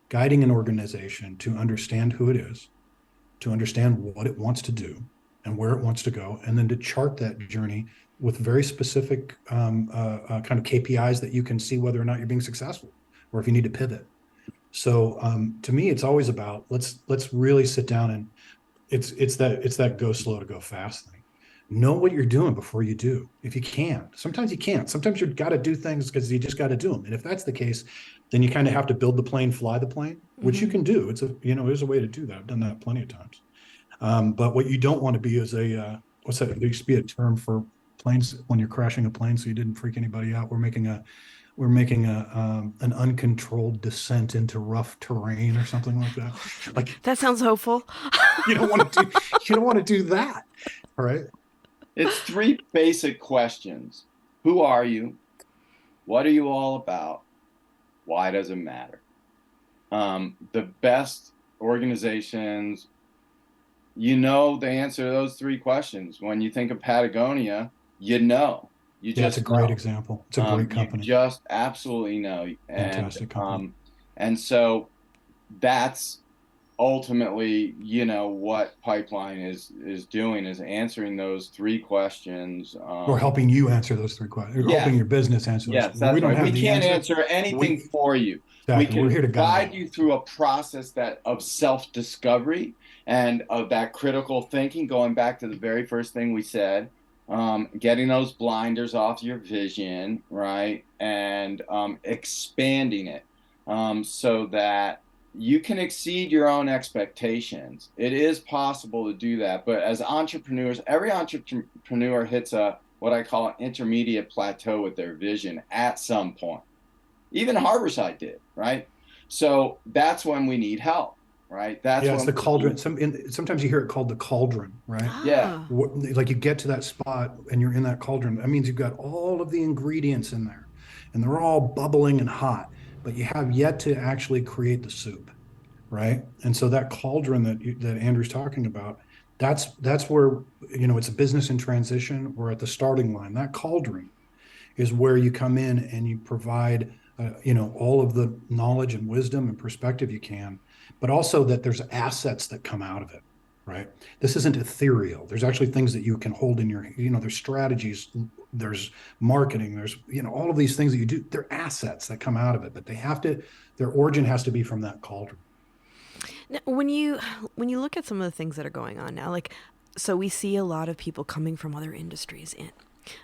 Guiding an organization to understand who it is, to understand what it wants to do and where it wants to go, and then to chart that journey with very specific kind of KPIs that you can see whether or not you're being successful, or if you need to pivot. So to me, it's always about let's really sit down, and it's that go slow to go fast thing. Know what you're doing before you do, if you can. Sometimes you can't. Sometimes you've got to do things because you just got to do them. And if that's the case, then you kind of have to build the plane, fly the plane, which you can do. There's a way to do that. I've done that plenty of times. But what you don't want to be is what's that? There used to be a term for planes when you're crashing a plane, so you didn't freak anybody out. We're making an uncontrolled descent into rough terrain or something like that. Like, that sounds hopeful. You don't want to do that, right? It's 3 basic questions. Who are you? What are you all about? Why does it matter? The best organizations, the answer to those 3 questions. When you think of Patagonia, That's a great example. It's a great company. You just absolutely know. Fantastic company. And so that's ultimately, what Pipeline is doing, is answering those 3 questions. Or helping you answer those 3 questions. Helping your business answer those. Yes, that's right. We can't answer anything for you. Exactly. We We're here to can guide you through a process of self-discovery and of that critical thinking, going back to the very first thing we said. Getting those blinders off your vision, right? And expanding it so that you can exceed your own expectations. It is possible to do that. But as entrepreneurs, every entrepreneur hits what I call an intermediate plateau with their vision at some point. Even Harborside did, right? So that's when we need help. Right. It's the cauldron. Sometimes you hear it called the cauldron, right? Yeah. Like, you get to that spot and you're in that cauldron. That means you've got all of the ingredients in there. and they're all bubbling and hot, but you have yet to actually create the soup, right? And so that cauldron that Andrew's talking about, that's where, it's a business in transition. We're at the starting line. That cauldron is where you come in and you provide all of the knowledge and wisdom and perspective you can, but also that there's assets that come out of it, right? This isn't ethereal. There's actually things that you can hold in your, there's strategies, there's marketing, there's, all of these things that you do. They're assets that come out of it, but their origin has to be from that cauldron. Now, when you look at some of the things that are going on now, like, so we see a lot of people coming from other industries in,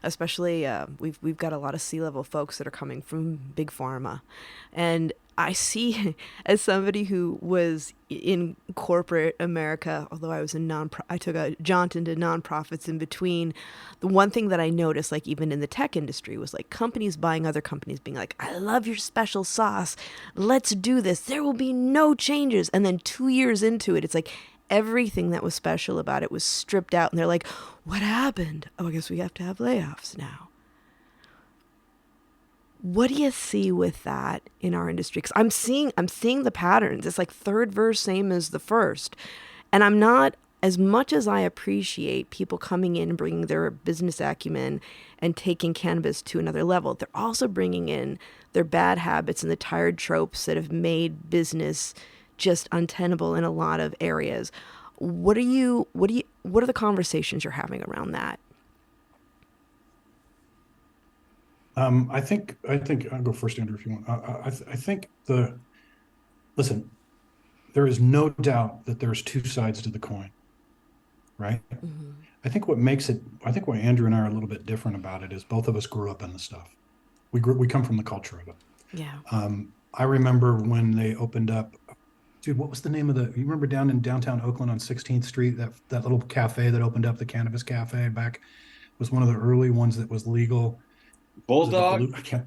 especially we've got a lot of C-level folks that are coming from big pharma, and I see, as somebody who was in corporate America, although I was I took a jaunt into nonprofits in between. The one thing that I noticed, like even in the tech industry, was like companies buying other companies, being like, "I love your special sauce. Let's do this. There will be no changes." And then 2 years into it, it's like everything that was special about it was stripped out, and they're like, "What happened? Oh, I guess we have to have layoffs now." What do you see with that in our industry? Because I'm seeing the patterns. It's like third verse, same as the first. And I'm not, as much as I appreciate people coming in and bringing their business acumen and taking cannabis to another level, they're also bringing in their bad habits and the tired tropes that have made business just untenable in a lot of areas. What are the conversations you're having around that? I think I'll go first, Andrew, if you want. I think listen, there is no doubt that there's two sides to the coin, right? Mm-hmm. I think why Andrew and I are a little bit different about it is both of us grew up in the stuff. We come from the culture of it. Yeah. I remember when they opened up, dude, what was the name of you remember down in downtown Oakland on 16th Street, that little cafe that opened up, the Cannabis Cafe back, was one of the early ones that was legal. Bulldog? I can't.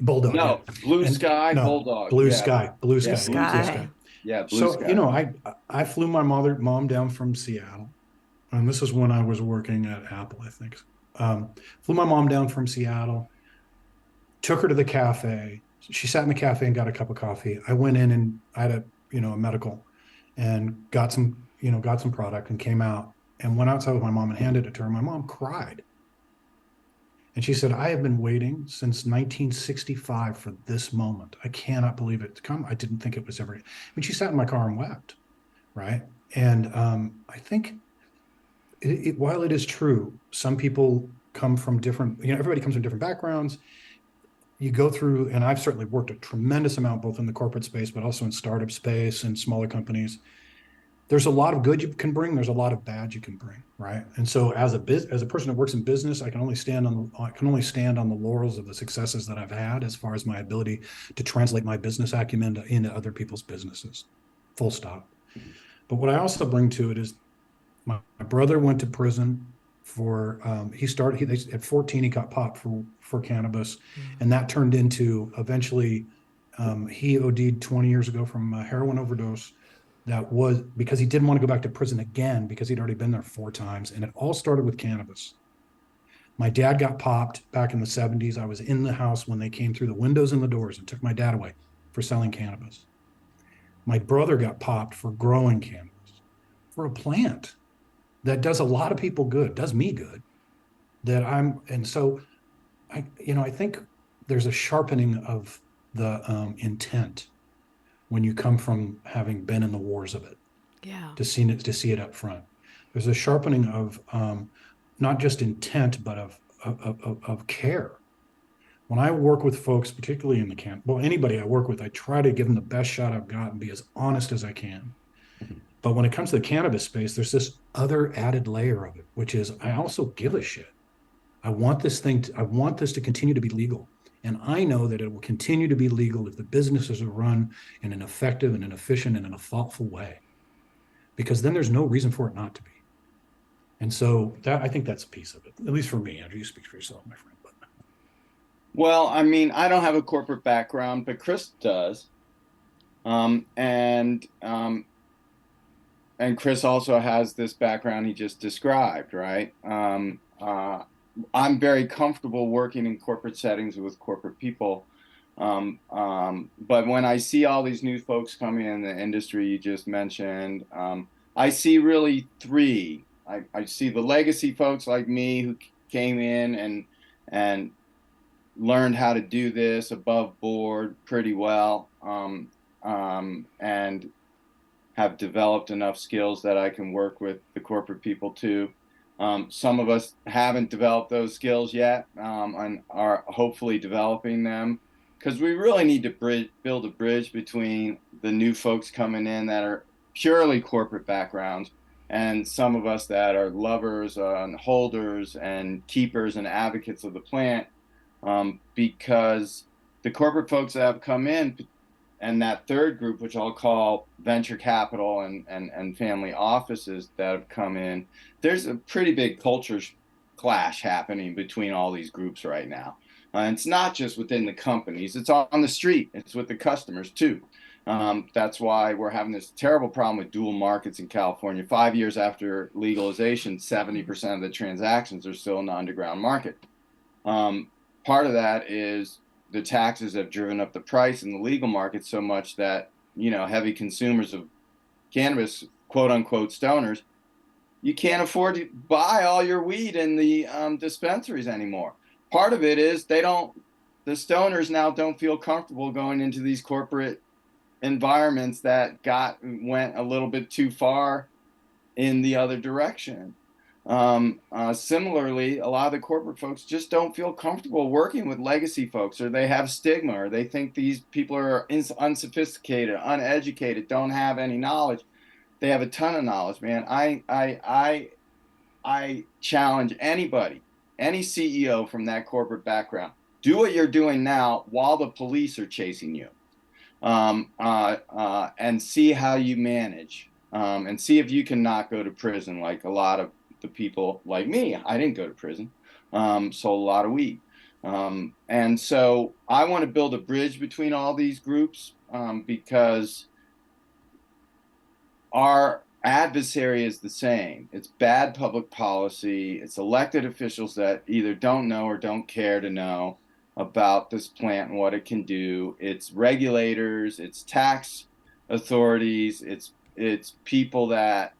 Bulldog. No, Yeah. Blue Sky, No, Bulldog. Blue Yeah, Sky. Blue Sky. Yeah, Blue So, Sky. I flew my mom down from Seattle, and this is when I was working at Apple, I think. Flew my mom down from Seattle, took her to the cafe. She sat in the cafe and got a cup of coffee. I went in and I had a medical, and got some product and came out and went outside with my mom and handed it to her. My mom cried. And she said, "I have been waiting since 1965 for this moment. I cannot believe it's come. I didn't think it was ever." I mean, she sat in my car and wept, right? And I think while it is true, some people come from different, everybody comes from different backgrounds. You go through, and I've certainly worked a tremendous amount, both in the corporate space, but also in startup space and smaller companies. There's a lot of good you can bring. There's a lot of bad you can bring, right? And so, as a person that works in business, I can only stand on the laurels of the successes that I've had, as far as my ability to translate my business acumen into other people's businesses. Full stop. But what I also bring to it is my brother went to prison for at 14 he got popped for cannabis, and that turned into eventually he OD'd 20 years ago from a heroin overdose. That was because he didn't want to go back to prison again, because he'd already been there 4 times. And it all started with cannabis. My dad got popped back in the 70s. I was in the house when they came through the windows and the doors and took my dad away for selling cannabis. My brother got popped for growing cannabis, for a plant that does a lot of people good, does me good. And so I think there's a sharpening of the intent when you come from having been in the wars of it, to see it up front. There's a sharpening of not just intent, but of care. When I work with folks, particularly in anybody I work with, I try to give them the best shot I've got and be as honest as I can. But when it comes to the cannabis space, there's this other added layer of it, which is I also give a shit. I want this to continue to be legal. And I know that it will continue to be legal if the businesses are run in an effective and an efficient and in a thoughtful way, because then there's no reason for it not to be. And so I think that's a piece of it, at least for me. Andrew, you speak for yourself, my friend. Well, I mean, I don't have a corporate background, but Chris does. And Chris also has this background he just described, right? I'm very comfortable working in corporate settings with corporate people. But when I see all these new folks coming in the industry you just mentioned, I see really three. I see the legacy folks like me who came in and learned how to do this above board pretty well, and have developed enough skills that I can work with the corporate people too. Some of us haven't developed those skills yet, and are hopefully developing them, because we really need to build a bridge between the new folks coming in that are purely corporate backgrounds and some of us that are lovers and holders and keepers and advocates of the plant, because the corporate folks that have come in, and that third group, which I'll call venture capital and family offices that have come in, there's a pretty big culture clash happening between all these groups right now. And it's not just within the companies, it's on the street, it's with the customers too. That's why we're having this terrible problem with dual markets in California. 5 years after legalization, 70% of the transactions are still in the underground market. Part of that is the taxes have driven up the price in the legal market so much that, heavy consumers of cannabis, quote unquote stoners, you can't afford to buy all your weed in the dispensaries anymore. Part of it is the stoners now don't feel comfortable going into these corporate environments that went a little bit too far in the other direction. Similarly, a lot of the corporate folks just don't feel comfortable working with legacy folks, or they have stigma, or they think these people are unsophisticated, uneducated, don't have any knowledge. They have a ton of knowledge, man. I challenge anybody, any CEO from that corporate background, do what you're doing now while the police are chasing you, and see how you manage, and see if you can not go to prison like a lot of the people like me. I didn't go to prison, sold a lot of weed. And so I want to build a bridge between all these groups, because our adversary is the same. It's bad public policy. It's elected officials that either don't know or don't care to know about this plant and what it can do. It's regulators, it's tax authorities, it's people that,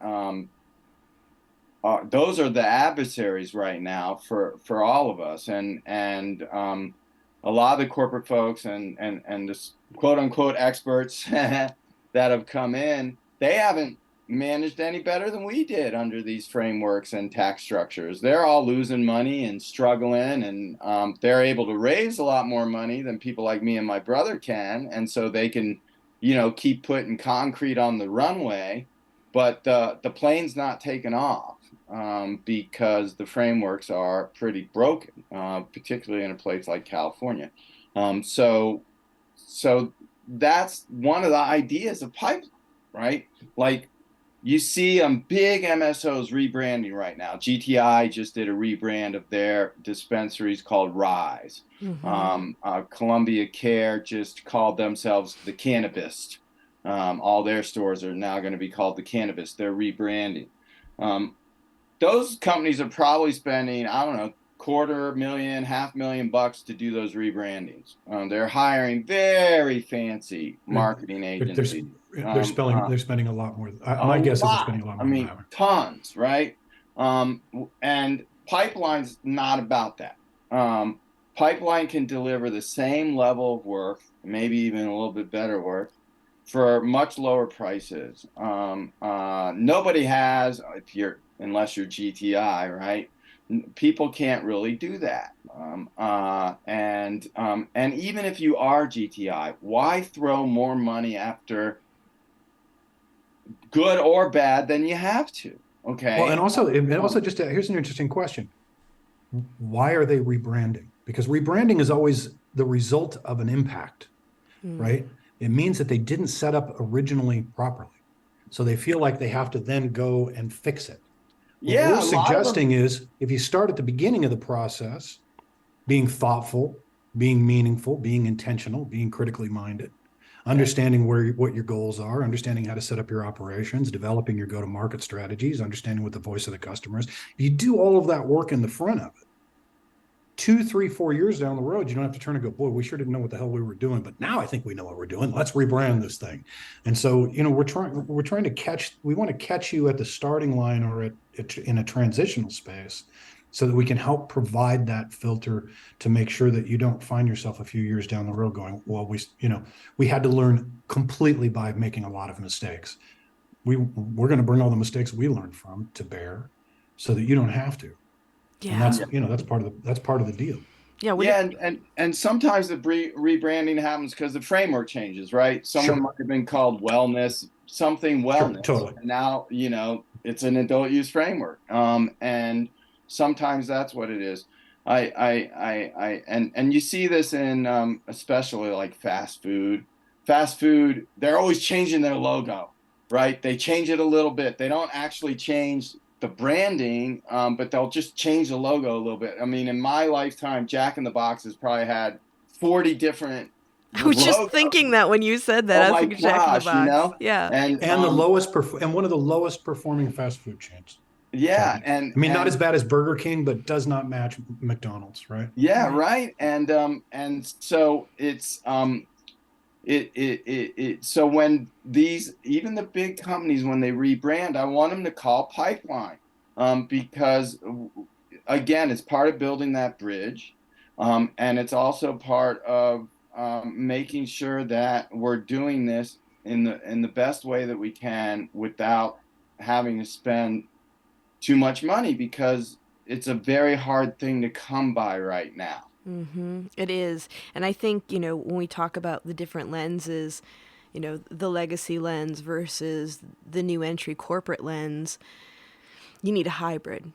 those are the adversaries right now for all of us, and a lot of the corporate folks and this quote unquote experts that have come in, they haven't managed any better than we did under these frameworks and tax structures. They're all losing money and struggling, and they're able to raise a lot more money than people like me and my brother can, and so they can, keep putting concrete on the runway, but the plane's not taking off. Because the frameworks are pretty broken, particularly in a place like California. So that's one of the ideas of pipeline, right? Like, you see big MSOs rebranding right now. GTI just did a rebrand of their dispensaries called Rise. Mm-hmm. Columbia Care just called themselves the Cannabist. All their stores are now going to be called the Cannabist. They're rebranding. Those companies are probably spending, I don't know, $250,000, $500,000 to do those rebrandings. They're hiring very fancy marketing agencies. They're spending a lot more. My guess is they're spending a lot more. I mean, tons, right? And Pipeline's not about that. Pipeline can deliver the same level of work, maybe even a little bit better work, for much lower prices. Nobody has, unless you're GTI, right? People can't really do that. And even if you are GTI, why throw more money after good or bad than you have to? Okay. Well, and also just here's an interesting question. Why are they rebranding? Because rebranding is always the result of an impact, right? It means that they didn't set up originally properly. So they feel like they have to then go and fix it. What we're suggesting is, if you start at the beginning of the process, being thoughtful, being meaningful, being intentional, being critically minded, understanding what your goals are, understanding how to set up your operations, developing your go-to-market strategies, understanding what the voice of the customer is. If you do all of that work in the front of it, 2, 3, 4 years down the road, you don't have to turn and go, boy, we sure didn't know what the hell we were doing, but now I think we know what we're doing. Let's rebrand this thing. And so, we're trying to we want to catch you at the starting line or in a transitional space, so that we can help provide that filter to make sure that you don't find yourself a few years down the road going, well, we had to learn completely by making a lot of mistakes. We're going to bring all the mistakes we learned from to bear, so that you don't have to. Yeah. And that's part of the deal. Yeah. And sometimes the rebranding happens because the framework changes, right? Someone might have been called wellness, something wellness. Sure, totally. And now, it's an adult use framework. And sometimes that's what it is. And you see this in especially like fast food. Fast food, they're always changing their logo, right? They change it a little bit. They don't actually change the branding, but they'll just change the logo a little bit. I mean, in my lifetime, Jack in the Box has probably had 40 different I was just thinking that when you said that. Oh I was my thinking Jack in the gosh, Box. Yeah. And one of the lowest performing fast food chains. Yeah, I mean, not as bad as Burger King, but does not match McDonald's, right? Yeah, right. And so it's so when even the big companies, when they rebrand, I want them to call pipeline, because again, it's part of building that bridge, and it's also part of making sure that we're doing this in the best way that we can without having to spend too much money, because it's a very hard thing to come by right now. Mm-hmm. It is. And I think, when we talk about the different lenses, the legacy lens versus the new entry corporate lens, you need a hybrid.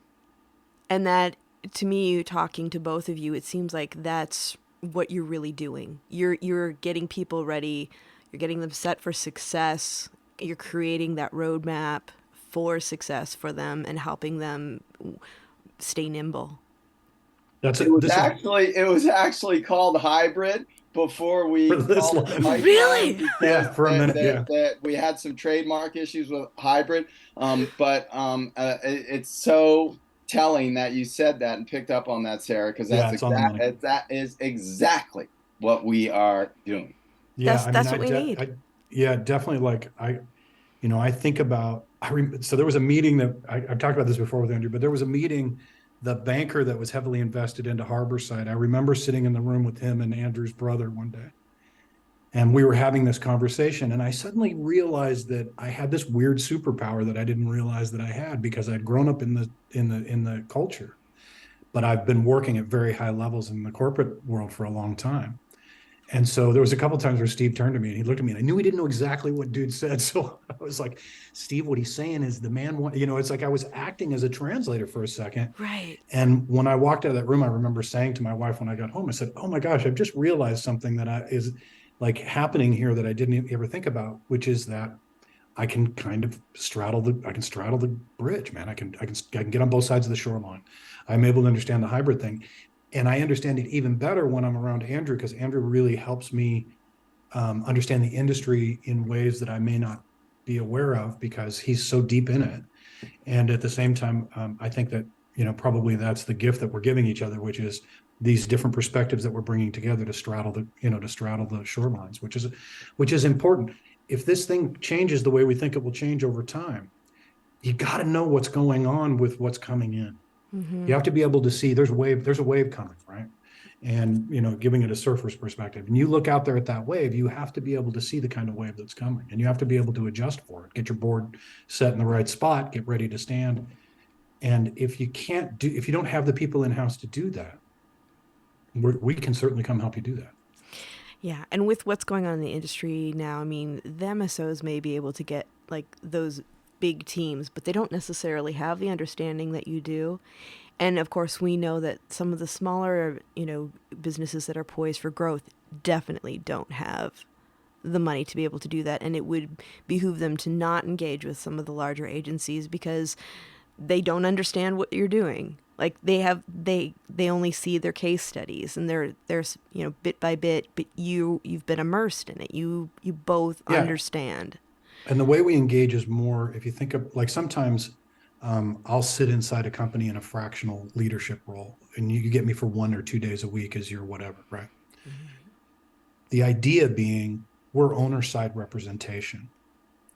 And that, to me, talking to both of you, it seems like that's what you're really doing. You're getting people ready. You're getting them set for success. You're creating that roadmap for success for them and helping them stay nimble. It was actually called hybrid before we called it really? Yeah, for a minute. That we had some trademark issues with hybrid, but it's so telling that you said that and picked up on that, Sarah, because that is exactly what we are doing. Yeah, that's what we need. Definitely. Like I think about. So there was a meeting that I've talked about this before with Andrew, but there was a meeting. The banker that was heavily invested into Harborside, I remember sitting in the room with him and Andrew's brother one day, and we were having this conversation, and I suddenly realized that I had this weird superpower that I didn't realize that I had, because I'd grown up in the culture, but I've been working at very high levels in the corporate world for a long time. And so there was a couple of times where Steve turned to me and he looked at me, and I knew he didn't know exactly what dude said. So I was like, Steve, what he's saying is the man, it's like I was acting as a translator for a second. Right. And when I walked out of that room, I remember saying to my wife when I got home, I said, oh my gosh, I've just realized something that is like happening here that I didn't ever think about, which is that I can kind of straddle the bridge, man. I can get on both sides of the shoreline. I'm able to understand the hybrid thing. And I understand it even better when I'm around Andrew, because Andrew really helps me understand the industry in ways that I may not be aware of, because he's so deep in it. And at the same time, I think that, probably that's the gift that we're giving each other, which is these different perspectives that we're bringing together to straddle the shorelines, which is important. If this thing changes the way we think it will change over time, you got to know what's going on with what's coming in. Mm-hmm. You have to be able to see there's a wave coming, right? And, giving it a surfer's perspective. And you look out there at that wave, you have to be able to see the kind of wave that's coming, and you have to be able to adjust for it, get your board set in the right spot, get ready to stand. And if you don't have the people in-house to do that, we can certainly come help you do that. Yeah. And with what's going on in the industry now, I mean, the MSOs may be able to get like those big teams, but they don't necessarily have the understanding that you do. And of course, we know that some of the smaller, businesses that are poised for growth definitely don't have the money to be able to do that. And it would behoove them to not engage with some of the larger agencies, because they don't understand what you're doing. Like they only see their case studies, and there's bit by bit, but you've been immersed in it. You both understand. And the way we engage is more, if you think of, like, sometimes I'll sit inside a company in a fractional leadership role, and you get me for 1 or 2 days a week as your whatever, right? The idea being we're owner side representation.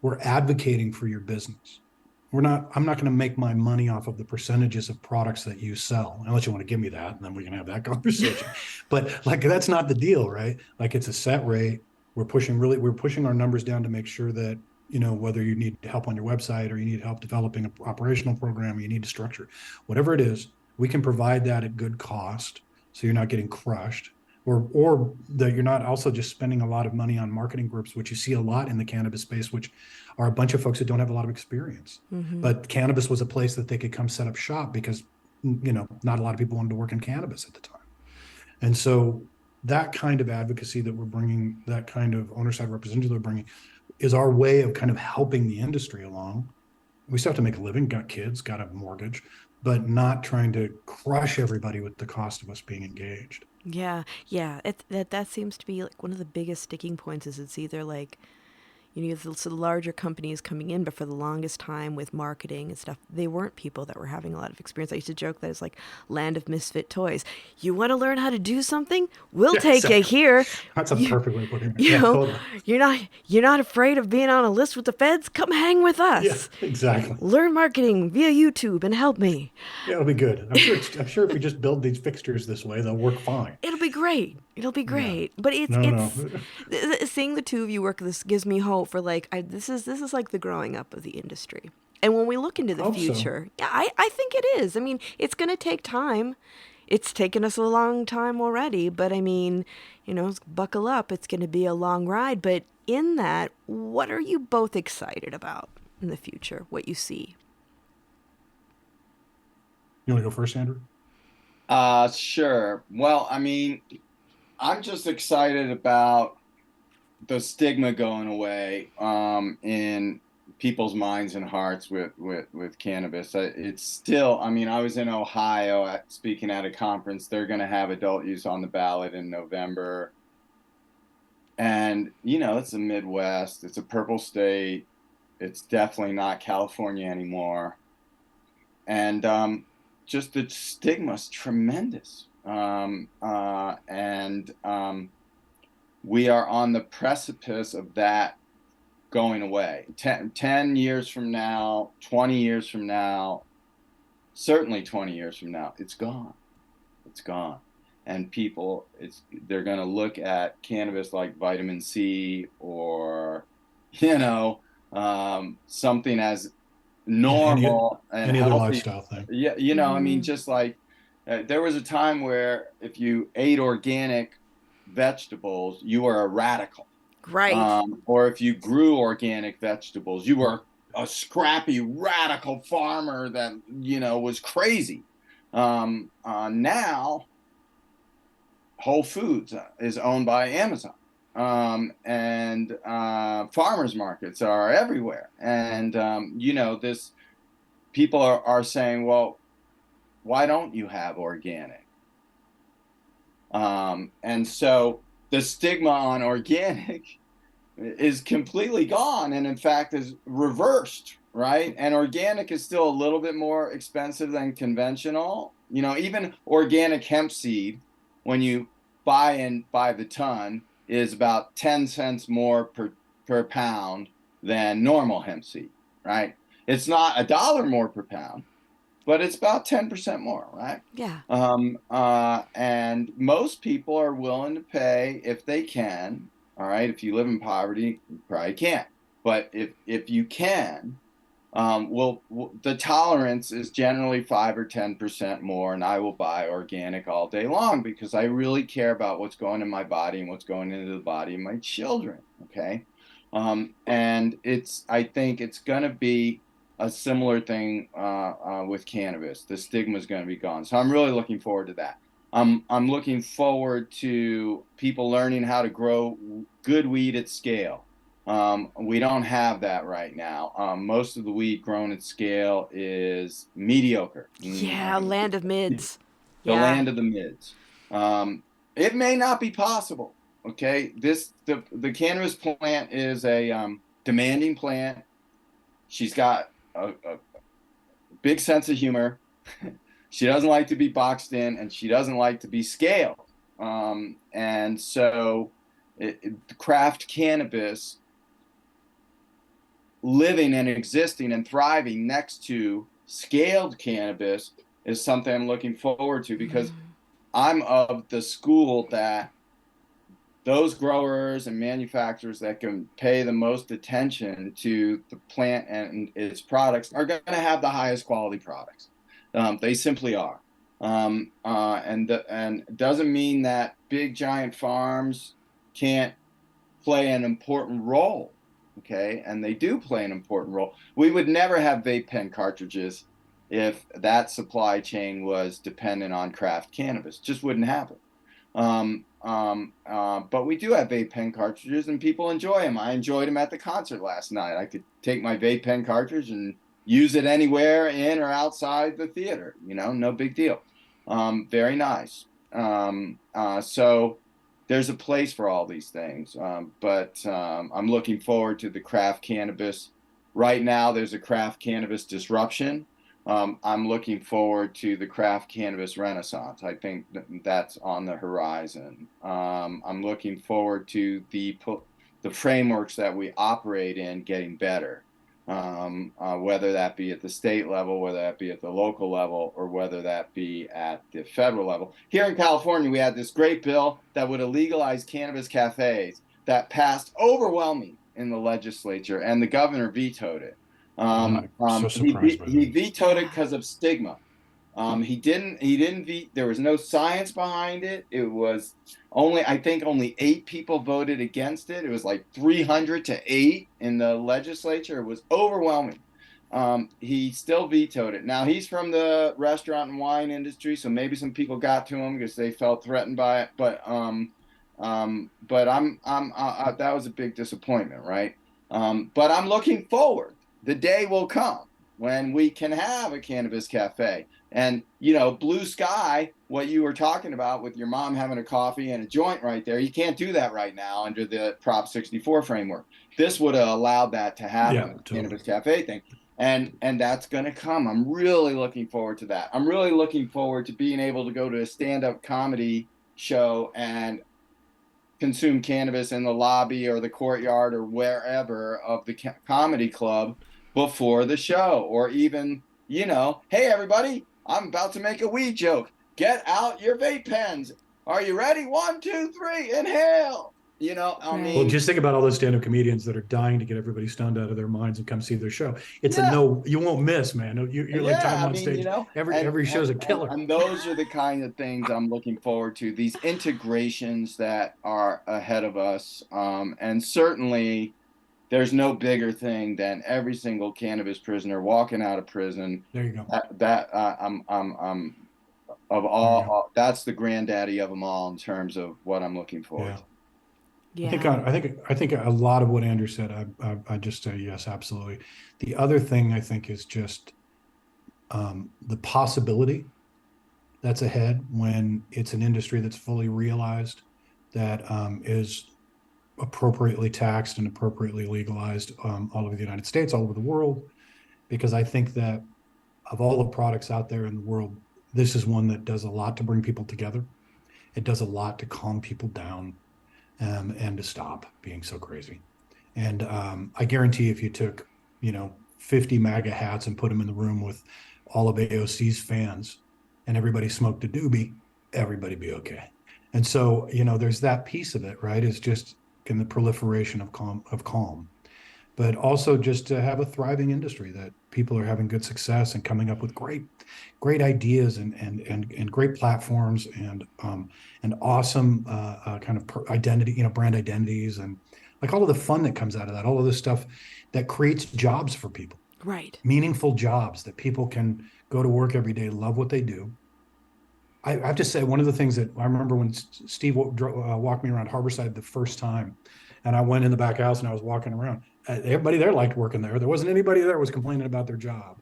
We're advocating for your business. I'm not going to make my money off of the percentages of products that you sell, unless you want to give me that, and then we can have that conversation. But like, that's not the deal, right? Like, it's a set rate. We're pushing our numbers down to make sure that, whether you need help on your website or you need help developing an operational program, or you need to structure, whatever it is, we can provide that at good cost. So you're not getting crushed, or that you're not also just spending a lot of money on marketing groups, which you see a lot in the cannabis space, which are a bunch of folks that don't have a lot of experience. But cannabis was a place that they could come set up shop because, not a lot of people wanted to work in cannabis at the time. And so that kind of advocacy that we're bringing, that kind of owner side representative we're bringing, is our way of kind of helping the industry along. We still have to make a living, got kids, got a mortgage, but not trying to crush everybody with the cost of us being engaged. Yeah, yeah. That seems to be like one of the biggest sticking points. Is it's either like, you have the larger companies coming in, but for the longest time with marketing and stuff, they weren't people that were having a lot of experience. I used to joke that it's like land of misfit toys. You want to learn how to do something? We'll take you here. That's a perfect way of putting it. You Yeah, know, totally. you're not afraid of being on a list with the feds? Come hang with us. Yeah, exactly. Learn marketing via YouTube and help me. Yeah, it'll be good. I'm sure if we just build these fixtures this way, they'll work fine. It'll be great. It'll be great. Yeah. But it's No. seeing the two of you work this gives me hope for like this is like the growing up of the industry. And when we look into the Hope so. future, yeah, I think it is. I mean, it's going to take time. It's taken us a long time already, but I mean, buckle up. It's going to be a long ride. But in that, what are you both excited about in the future? What you see? You want to go first, Andrew? Sure. Well, I mean, I'm just excited about the stigma going away in people's minds and hearts with cannabis. It's still, I mean, I was in Ohio speaking at a conference. They're going to have adult use on the ballot in November. And, it's the Midwest. It's a purple state. It's definitely not California anymore. And just the stigma's tremendous. We are on the precipice of that going away. 10 years from now, 20 years from now, certainly 20 years from now, it's gone. It's gone. And people, they're going to look at cannabis like vitamin C or, something as normal and any other healthy lifestyle thing. Yeah, I mean, just like there was a time where if you ate organic vegetables, you were a radical. Right. Or if you grew organic vegetables, you were a scrappy radical farmer that, was crazy. Now, Whole Foods is owned by Amazon. And farmers markets are everywhere. And, this people are saying, well, why don't you have organic? And so the stigma on organic is completely gone, and in fact is reversed, right? And organic is still a little bit more expensive than conventional. Even organic hemp seed, when you buy the ton, is about 10 cents more per pound than normal hemp seed, right? It's not $1 more per pound, but it's about 10% more, right? Yeah. And most people are willing to pay if they can. All right. If you live in poverty, you probably can't. But if you can, the tolerance is generally 5 or 10% more, and I will buy organic all day long because I really care about what's going in my body and what's going into the body of my children. Okay. And I think it's going to be a similar thing with cannabis. The stigma is going to be gone. So I'm really looking forward to that. I'm looking forward to people learning how to grow good weed at scale. We don't have that right now. Most of the weed grown at scale is mediocre. Yeah, land of mids. The land of the mids. It may not be possible. Okay, the cannabis plant is a demanding plant. She's got a big sense of humor. She doesn't like to be boxed in, and she doesn't like to be scaled. And so craft cannabis living and existing and thriving next to scaled cannabis is something I'm looking forward to, because I'm of the school that those growers and manufacturers that can pay the most attention to the plant and its products are going to have the highest quality products. They simply are. And doesn't mean that big giant farms can't play an important role. Okay, and they do play an important role. We would never have vape pen cartridges if that supply chain was dependent on craft cannabis. Just wouldn't happen. But we do have vape pen cartridges, and people enjoy them. I enjoyed them at the concert last night. I could take my vape pen cartridge and use it anywhere in or outside the theater. No big deal. Very nice. So there's a place for all these things. But I'm looking forward to the craft cannabis. Right now, there's a craft cannabis disruption. I'm looking forward to the craft cannabis renaissance. I think that's on the horizon. I'm looking forward to the frameworks that we operate in getting better, whether that be at the state level, whether that be at the local level, or whether that be at the federal level. Here in California, we had this great bill that would legalize cannabis cafes that passed overwhelming in the legislature, and the governor vetoed it. I'm so surprised by that. He vetoed it because of stigma. He didn't there was no science behind it. It was I think only 8 people voted against it. It was like 300 to 8 in the legislature. It was overwhelming. He still vetoed it. Now, he's from the restaurant and wine industry, so maybe some people got to him because they felt threatened by it. But that was a big disappointment, right? But I'm looking forward. The day will come when we can have a cannabis cafe. And, blue sky, what you were talking about with your mom having a coffee and a joint right there, you can't do that right now under the Prop 64 framework. This would have allowed that to happen, the cannabis cafe thing. And that's going to come. I'm really looking forward to that. I'm really looking forward to being able to go to a stand-up comedy show and consume cannabis in the lobby or the courtyard or wherever of the comedy club before the show, or even, hey, everybody, I'm about to make a weed joke. Get out your vape pens. Are you ready? 1, 2, 3, inhale. Well, just think about all those stand-up comedians that are dying to get everybody stoned out of their minds and come see their show. It's you won't miss, man. You're like time on stage. Every show's a killer. And those are the kind of things I'm looking forward to. These integrations that are ahead of us, and certainly there's no bigger thing than every single cannabis prisoner walking out of prison. There you go. That's the granddaddy of them all in terms of what I'm looking for. Yeah. I think a lot of what Andrew said, I just say yes, absolutely. The other thing I think is just the possibility that's ahead when it's an industry that's fully realized, that is appropriately taxed and appropriately legalized all over the United States, all over the world. Because I think that of all the products out there in the world, this is one that does a lot to bring people together. It does a lot to calm people down, and to stop being so crazy. And I guarantee if you took, 50 MAGA hats and put them in the room with all of AOC's fans and everybody smoked a doobie, everybody'd be okay. And so, there's that piece of it, right? It's just in the proliferation of calm, but also just to have a thriving industry that people are having good success and coming up with great ideas and great platforms and awesome kind of identity, brand identities, and like all of the fun that comes out of that, all of this stuff that creates jobs for people, right? Meaningful jobs that people can go to work every day, love what they do. I have to say, one of the things that I remember when Steve walked me around Harborside the first time, and I went in the back house and I was walking around, everybody there liked working there. There wasn't anybody there was complaining about their job,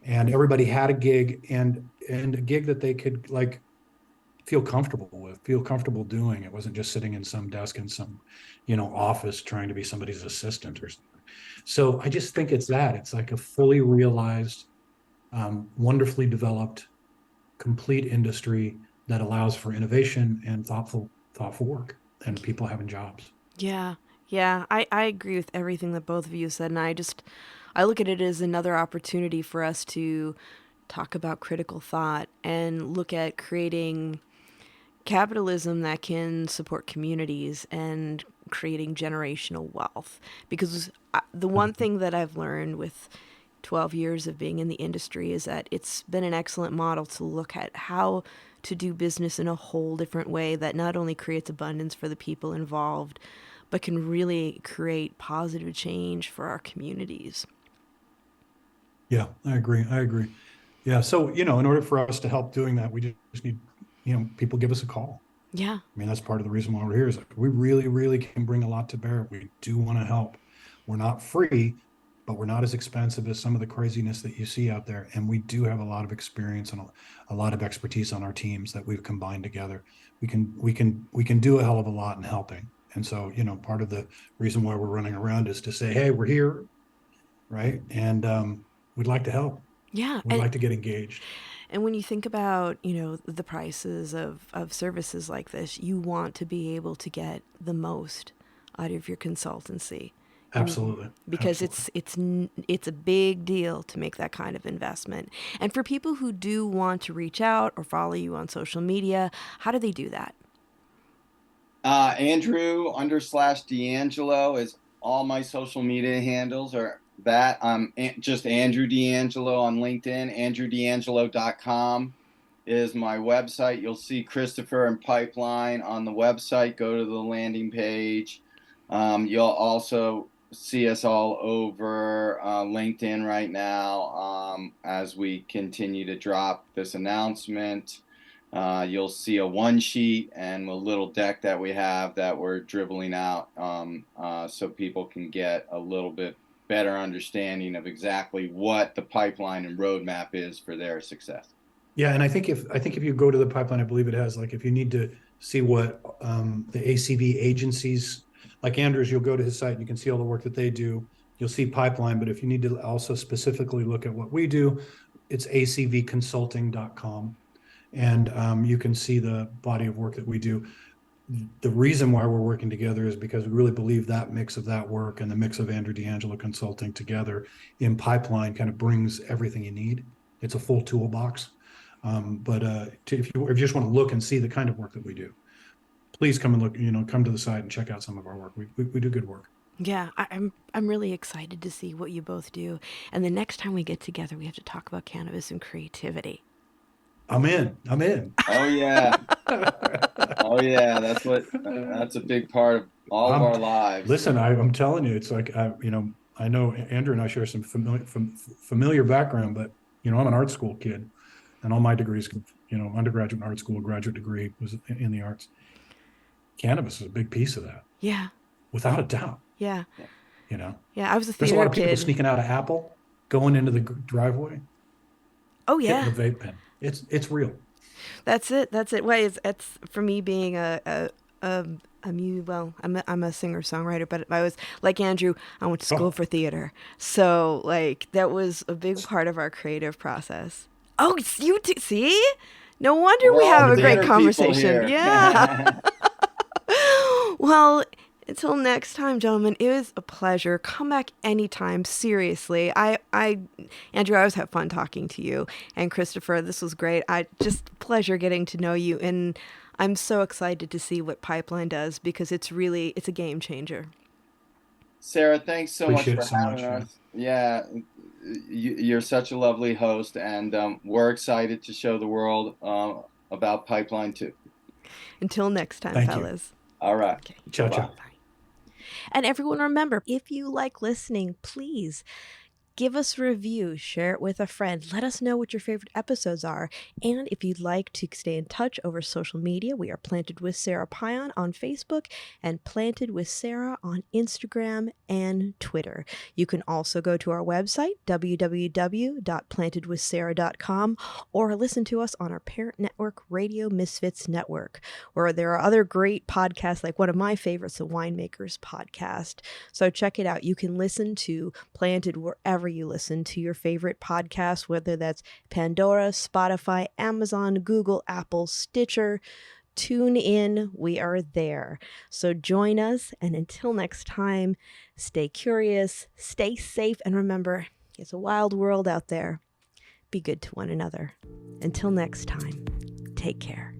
and everybody had a gig and a gig that they could feel comfortable doing. It wasn't just sitting in some desk in some, office trying to be somebody's assistant or something. So I just think it's like a fully realized, wonderfully developed complete industry that allows for innovation and thoughtful work and people having jobs. Yeah. Yeah. I agree with everything that both of you said. And I look at it as another opportunity for us to talk about critical thought and look at creating capitalism that can support communities and creating generational wealth. Because the one thing that I've learned with 12 years of being in the industry is that it's been an excellent model to look at how to do business in a whole different way that not only creates abundance for the people involved, but can really create positive change for our communities. Yeah, I agree. Yeah. So, in order for us to help doing that, we just need, people give us a call. Yeah. I mean, that's part of the reason why we're here is like, we really, really can bring a lot to bear. We do want to help. We're not free, but we're not as expensive as some of the craziness that you see out there. And we do have a lot of experience and a lot of expertise on our teams that we've combined together. We can do a hell of a lot in helping. And so, part of the reason why we're running around is to say, hey, we're here, right? And we'd like to help. Yeah. We'd like to get engaged. And when you think about, the prices of services like this, you want to be able to get the most out of your consultancy. Absolutely. Because Absolutely. it's a big deal to make that kind of investment. And for people who do want to reach out or follow you on social media, how do they do that? Andrew _DeAngelo is all my social media handles are that. I'm just Andrew DeAngelo on LinkedIn. AndrewDeAngelo.com is my website. You'll see Christopher and Pipeline on the website. Go to the landing page. You'll also see us all over LinkedIn right now as we continue to drop this announcement. You'll see a one sheet and a little deck that we have that we're dribbling out so people can get a little bit better understanding of exactly what the pipeline and roadmap is for their success. Yeah, and I think if you go to the pipeline, I believe it has, like, if you need to see what the ACV agencies, like Andrews, you'll go to his site and you can see all the work that they do. You'll see pipeline, but if you need to also specifically look at what we do, it's acvconsulting.com. And you can see the body of work that we do. The reason why we're working together is because we really believe that mix of that work and the mix of Andrew DeAngelo Consulting together in pipeline kind of brings everything you need. It's a full toolbox. But if you just want to look and see the kind of work that we do, please come and look. Come to the site and check out some of our work. We do good work. Yeah, I'm really excited to see what you both do. And the next time we get together, we have to talk about cannabis and creativity. I'm in. Oh yeah. Oh yeah. That's a big part of all of our lives. Listen, I'm telling you, it's like, I know Andrew and I share some familiar background, but I'm an art school kid, and all my degrees, undergraduate in art school, graduate degree was in the arts. Cannabis is a big piece of that. Yeah. Without a doubt. Yeah. Yeah, I was a theater there's a lot of people kid. sneaking out of Apple, going into the driveway. Oh yeah. Hitting the vape pen. It's real. That's it. Well, it's for me being I'm a singer-songwriter, but I was like Andrew, I went to school for theater. So like that was a big part of our creative process. Oh, you see? No wonder we have a great conversation. Yeah. Well, until next time, gentlemen, it was a pleasure. Come back anytime. Seriously. Andrew, I always have fun talking to you. And Christopher, this was great. Pleasure getting to know you. And I'm so excited to see what Pipeline does because it's a game changer. Sara, thanks so much for having us. Yeah, you're such a lovely host, and we're excited to show the world about Pipeline too. Until next time, Thank fellas. You. All right. Okay. Ciao, ciao. Bye. And everyone, remember, if you like listening, please give us a review, share it with a friend. Let us know what your favorite episodes are. And if you'd like to stay in touch over social media, we are Planted with Sara Pion on Facebook and Planted with Sara on Instagram and Twitter. You can also go to our website, www.plantedwithsara.com, or listen to us on our parent network, Radio Misfits Network, where there are other great podcasts, like one of my favorites, the Winemakers Podcast. So check it out. You can listen to Planted wherever you listen to your favorite podcasts, whether that's Pandora, Spotify, Amazon, Google, Apple, Stitcher. Tune in. We are there. So join us. And until next time, stay curious, stay safe, and remember, it's a wild world out there. Be good to one another. Until next time, take care.